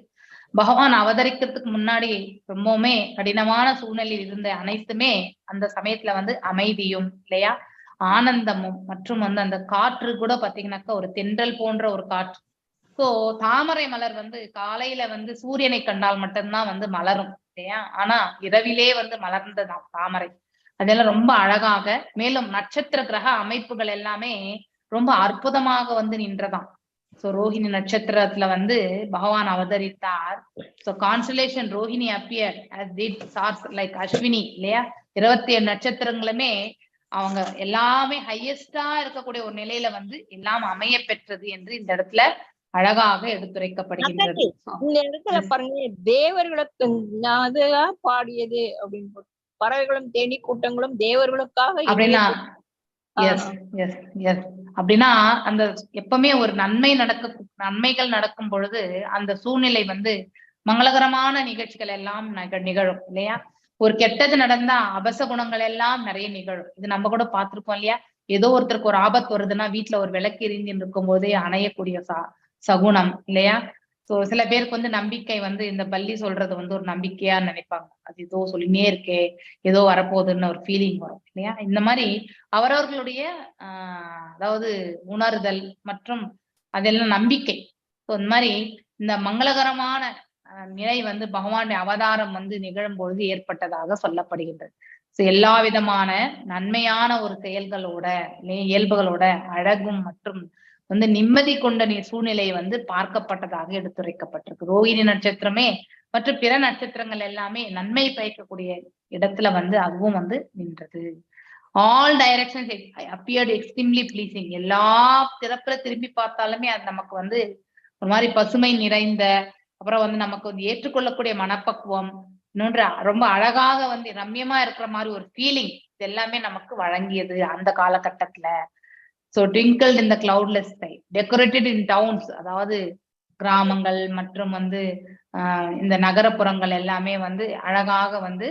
பகவான் அவதரிக்கிறதுக்கு முன்னாடி ரொம்பவுமே கடினமான சூழ்நிலையில் இருந்த அனைத்துமே அந்த சமயத்துல வந்து அமைதியும் இல்லையா ஆனந்தமும் மற்றும் வந்து அந்த காற்று கூட பாத்தீங்கன்னாக்கா ஒரு தென்றல் போன்ற ஒரு காற்று. சோ தாமரை மலர் வந்து காலையில வந்து சூரியனை கண்டால் மட்டும்தான் வந்து மலரும் இல்லையா, ஆனா இரவிலே வந்து மலர்ந்ததாம் தாமரை. அதெல்லாம் ரொம்ப அழகாக, மேலும் நட்சத்திர கிரக அமைப்புகள் எல்லாமே ரொம்ப அற்புதமாக வந்து நின்றதாம். சோ ரோஹிணி நட்சத்திரத்துல வந்து பகவான் அவதரித்தார். So constellation Rohini appear as did stars like Ashwini இல்லையா. 27 நட்சத்திரங்களுமே அவங்க எல்லாமே ஹையஸ்டா இருக்கக்கூடிய ஒரு நிலையில வந்து எல்லாம் அமைய பெற்றது என்று இந்த இடத்துல அழகாக எடுத்துரைக்கப்படுகின்றது. இந்த இடத்துல பாருங்க, தேவர்களுக்கு பாடியது அப்படின்னு பறவைகளும் தேனி கூட்டங்களும் தேவர்களுக்காக அப்படின்னா எஸ் எஸ் எஸ் அப்படின்னா அந்த எப்பவுமே ஒரு நன்மைகள் நடக்கும் பொழுது அந்த சூழ்நிலை வந்து மங்களகரமான நிகழ்ச்சிகள் எல்லாம் நிகழும் இல்லையா? ஒரு கெட்டது நடந்தா அபசகுணங்கள் எல்லாம் நிறைய நிகழும். இது நம்ம கூட பார்த்திருக்கோம் இல்லையா? ஏதோ ஒருத்தருக்கு ஒரு ஆபத்து வருதுன்னா வீட்டுல ஒரு விளக்கு எரிஞ்சு இருக்கும் போதே அணையக்கூடிய சகுனம் இல்லையா? சோ சில பேருக்கு வந்து நம்பிக்கை வந்து இந்த பள்ளி சொல்றது வந்து ஒரு நம்பிக்கையா நினைப்பாங்க. அது ஏதோ சொல்லினே இருக்கே, ஏதோ வரப்போகுதுன்னு ஒரு ஃபீலிங் வரும் இல்லையா? இந்த மாதிரி அவரவர்களுடைய அதாவது உணர்தல் மற்றும் அதெல்லாம் நம்பிக்கை. ஸோ இந்த மாதிரி இந்த மங்களகரமான நிலை வந்து பகவானுடைய அவதாரம் வந்து நிகழும் பொழுது ஏற்பட்டதாக சொல்லப்படுகின்றது. ஸோ எல்லா விதமான நன்மையான ஒரு செயல்களோட இயல்புகளோட அழகும் மற்றும் வந்து நிம்மதி கொண்ட சூழ்நிலை வந்து பார்க்கப்பட்டதாக எடுத்துரைக்கப்பட்டிருக்கு. ரோஹிணி நட்சத்திரமே மற்றும் பிற நட்சத்திரங்கள் எல்லாமே நன்மை பயக்கக்கூடிய இடத்துல வந்து அதுவும் வந்து நின்றது. All directions appeared extremely pleasing. எல்லா திறப்புல திரும்பி பார்த்தாலுமே அது நமக்கு வந்து ஒரு மாதிரி பசுமை நிறைந்த, அப்புறம் வந்து நமக்கு வந்து ஏற்றுக்கொள்ளக்கூடிய மனப்பக்குவம், இன்னொன்று ரொம்ப அழகாக வந்து ரம்யமா இருக்கிற மாதிரி ஒரு ஃபீலிங், இது எல்லாமே நமக்கு வழங்கியது அந்த காலகட்டத்துல. So twinkled in the cloudless sky, decorated in towns, அதாவது கிராமங்கள் மற்றும் வந்து இந்த நகரப்புறங்கள் எல்லாமே வந்து அழகாக வந்து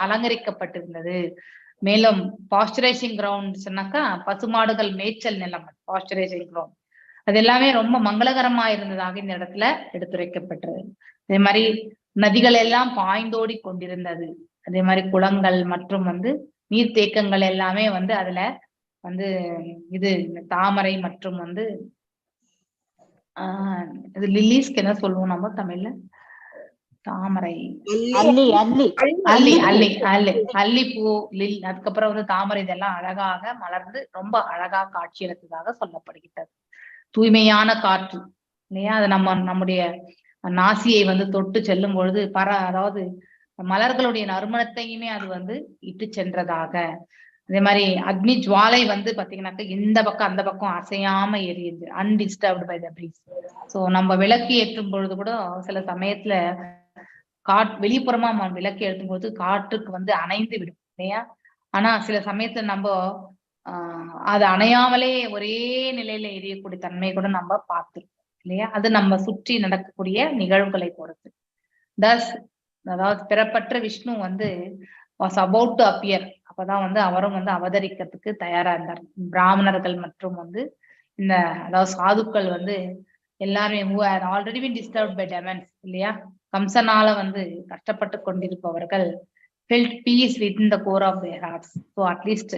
அலங்கரிக்கப்பட்டிருந்தது. மேலும் பாஸ்டரைசிங் கிரவுண்ட்ஸ்னாக்கா பசுமாடுகள் மேய்ச்சல் நிலம், பாஸ்டரைசிங் கிரவுண்ட், அது எல்லாமே ரொம்ப மங்களகரமா இருந்ததாக இந்த இடத்துல எடுத்துரைக்கப்பட்டது. அதே மாதிரி நதிகள் எல்லாம் பாய்ந்தோடி கொண்டிருந்தது. அதே மாதிரி குளங்கள் மற்றும் வந்து நீர்த்தேக்கங்கள் எல்லாமே வந்து அதுல வந்து இது தாமரை மற்றும் வந்து இது லில்லிஸ்க்கு என்ன சொல்லுவோம் நம்ம தமிழ்ல? தாமரை, அல்லிப்பூ, அதுக்கப்புறம் வந்து தாமரை, இதெல்லாம் அழகாக மலர்ந்து ரொம்ப அழகாக காட்சியளித்ததாக சொல்லப்படுகின்றது. தூய்மையான காற்று இல்லையா? அது நம்முடைய நாசியை வந்து தொட்டு செல்லும் பொழுது அதாவது மலர்களுடைய நறுமணத்தையுமே அது வந்து இட்டு சென்றதாக. அதே மாதிரி அக்னி ஜுவாலை வந்து பாத்தீங்கன்னாக்க இந்த பக்கம் அந்த பக்கம் அசையாம எரியுது, undisturbed by the breeze. So நம்ம விளக்கு ஏற்றும் பொழுது கூட சில சமயத்துல வெளிப்புறமா விளக்கு ஏற்றும் பொழுது காற்றுக்கு வந்து அணைந்து விடும் இல்லையா? ஆனா சில சமயத்துல நம்ம அது அணையாமலே ஒரே நிலையில எரியக்கூடிய தன்மை கூட நம்ம பார்த்திருக்கோம் இல்லையா? அது நம்ம சுற்றி நடக்கக்கூடிய நிகழ்வுகளை பொறுத்து. அதாவது பிறப்பற்ற விஷ்ணு வந்து வாஸ் அபவுட் டு அப்பியர். அப்பதான் வந்து அவரும் வந்து அவதரிக்கிறதுக்கு தயாரா இருந்தார். பிராமணர்கள் மற்றும் வந்து இந்த அதாவது சாதுக்கள் வந்து எல்லாருமே who had already been disturbed by demons இல்லையா? கம்சனால வந்து கஷ்டப்பட்டு கொண்டிருப்பவர்கள் felt peace within the core of their hearts. So at least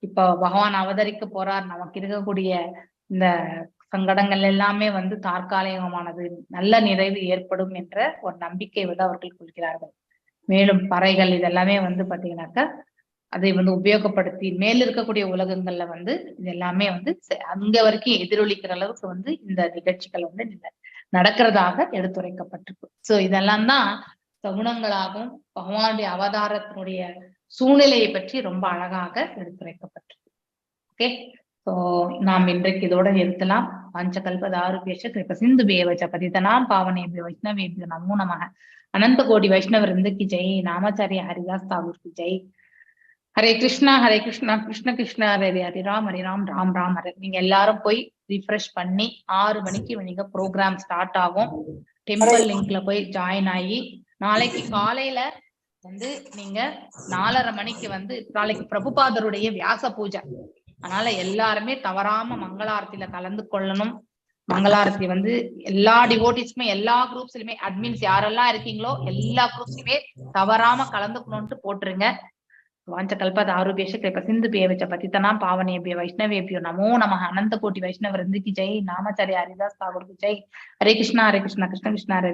இப்ப பகவான் அவதரிக்க போறார், நமக்கு இருக்கக்கூடிய இந்த சங்கடங்கள் எல்லாமே வந்து தற்காலிகமானது, நல்ல நிறைவு ஏற்படும் என்ற ஒரு நம்பிக்கை வந்து அவர்கள் கொள்கிறார்கள். மேலும் பறைகள் இதெல்லாமே வந்து பாத்தீங்கன்னாக்கா அதை வந்து உபயோகப்படுத்தி மேல் இருக்கக்கூடிய உலகங்கள்ல வந்து இது எல்லாமே வந்து அங்க வரைக்கும் எதிரொலிக்கிற அளவுக்கு வந்து இந்த நிகழ்ச்சிகள் வந்து நடக்கிறதாக எடுத்துரைக்கப்பட்டிருக்கு. சோ இதெல்லாம் தான் சகுனங்களாகவும் பகவானுடைய அவதாரத்தினுடைய சூழ்நிலையை பற்றி ரொம்ப அழகாக எடுத்துரைக்கப்பட்டிருக்கு. ஓகே, ஸோ நாம் இன்றைக்கு இதோட நிறுத்தலாம். பஞ்சகல்பதாருபேஷ கிருப சிந்து பேவச்ச பதிதனாம் பாவனேபிய வைஷ்ணவேபிய நமோ நமக. அனந்த கோடி வைஷ்ணவ விருந்துக்கு ஜெய். நாமாச்சாரிய ஹரிதாஸ் தாகூருக்கு ஜெய். ஹரே கிருஷ்ணா கிருஷ்ண கிருஷ்ண ஹரே ஹரி ராம் ராம் ராம் ஹரே. நீங்க எல்லாரும் போய் ரிஃப்ரெஷ் பண்ணி 6 மணிக்கு நீங்க ப்ரோக்ராம் ஸ்டார்ட் ஆகும். டெம்பிள் லிங்க்ல போய் ஜாயின் ஆகி நாளைக்கு காலையில வந்து நீங்க 4:30 மணிக்கு வந்து நாளைக்கு பிரபுபாதருடைய வியாச பூஜை. அதனால எல்லாருமே தவறாம மங்களாரத்தில கலந்து கொள்ளணும். மங்களாரத்தி வந்து எல்லா டிவோட்டிஸ்மே எல்லா குரூப்ஸ்லயுமே அட்மின்ஸ் யாரெல்லாம் இருக்கீங்களோ எல்லா குரூப்ஸ்லயுமே தவறாம கலந்துக்கணும்னு போட்டுருங்க. வாஞ்சகல்பதாருபேஷ கிருப சிந்து பேவச்ச பதிதனாம் பாவனேபிய வைஷ்ணவேபியோ நமோ நமக. அனந்த கோட்டி வைஷ்ணவ விருந்துக்கு ஜெய். நாமாச்சாரிய ஹரிதாஸ் தாகூருக்கு ஜெய். ஹரே கிருஷ்ணா கிருஷ்ண கிருஷ்ண ஹரே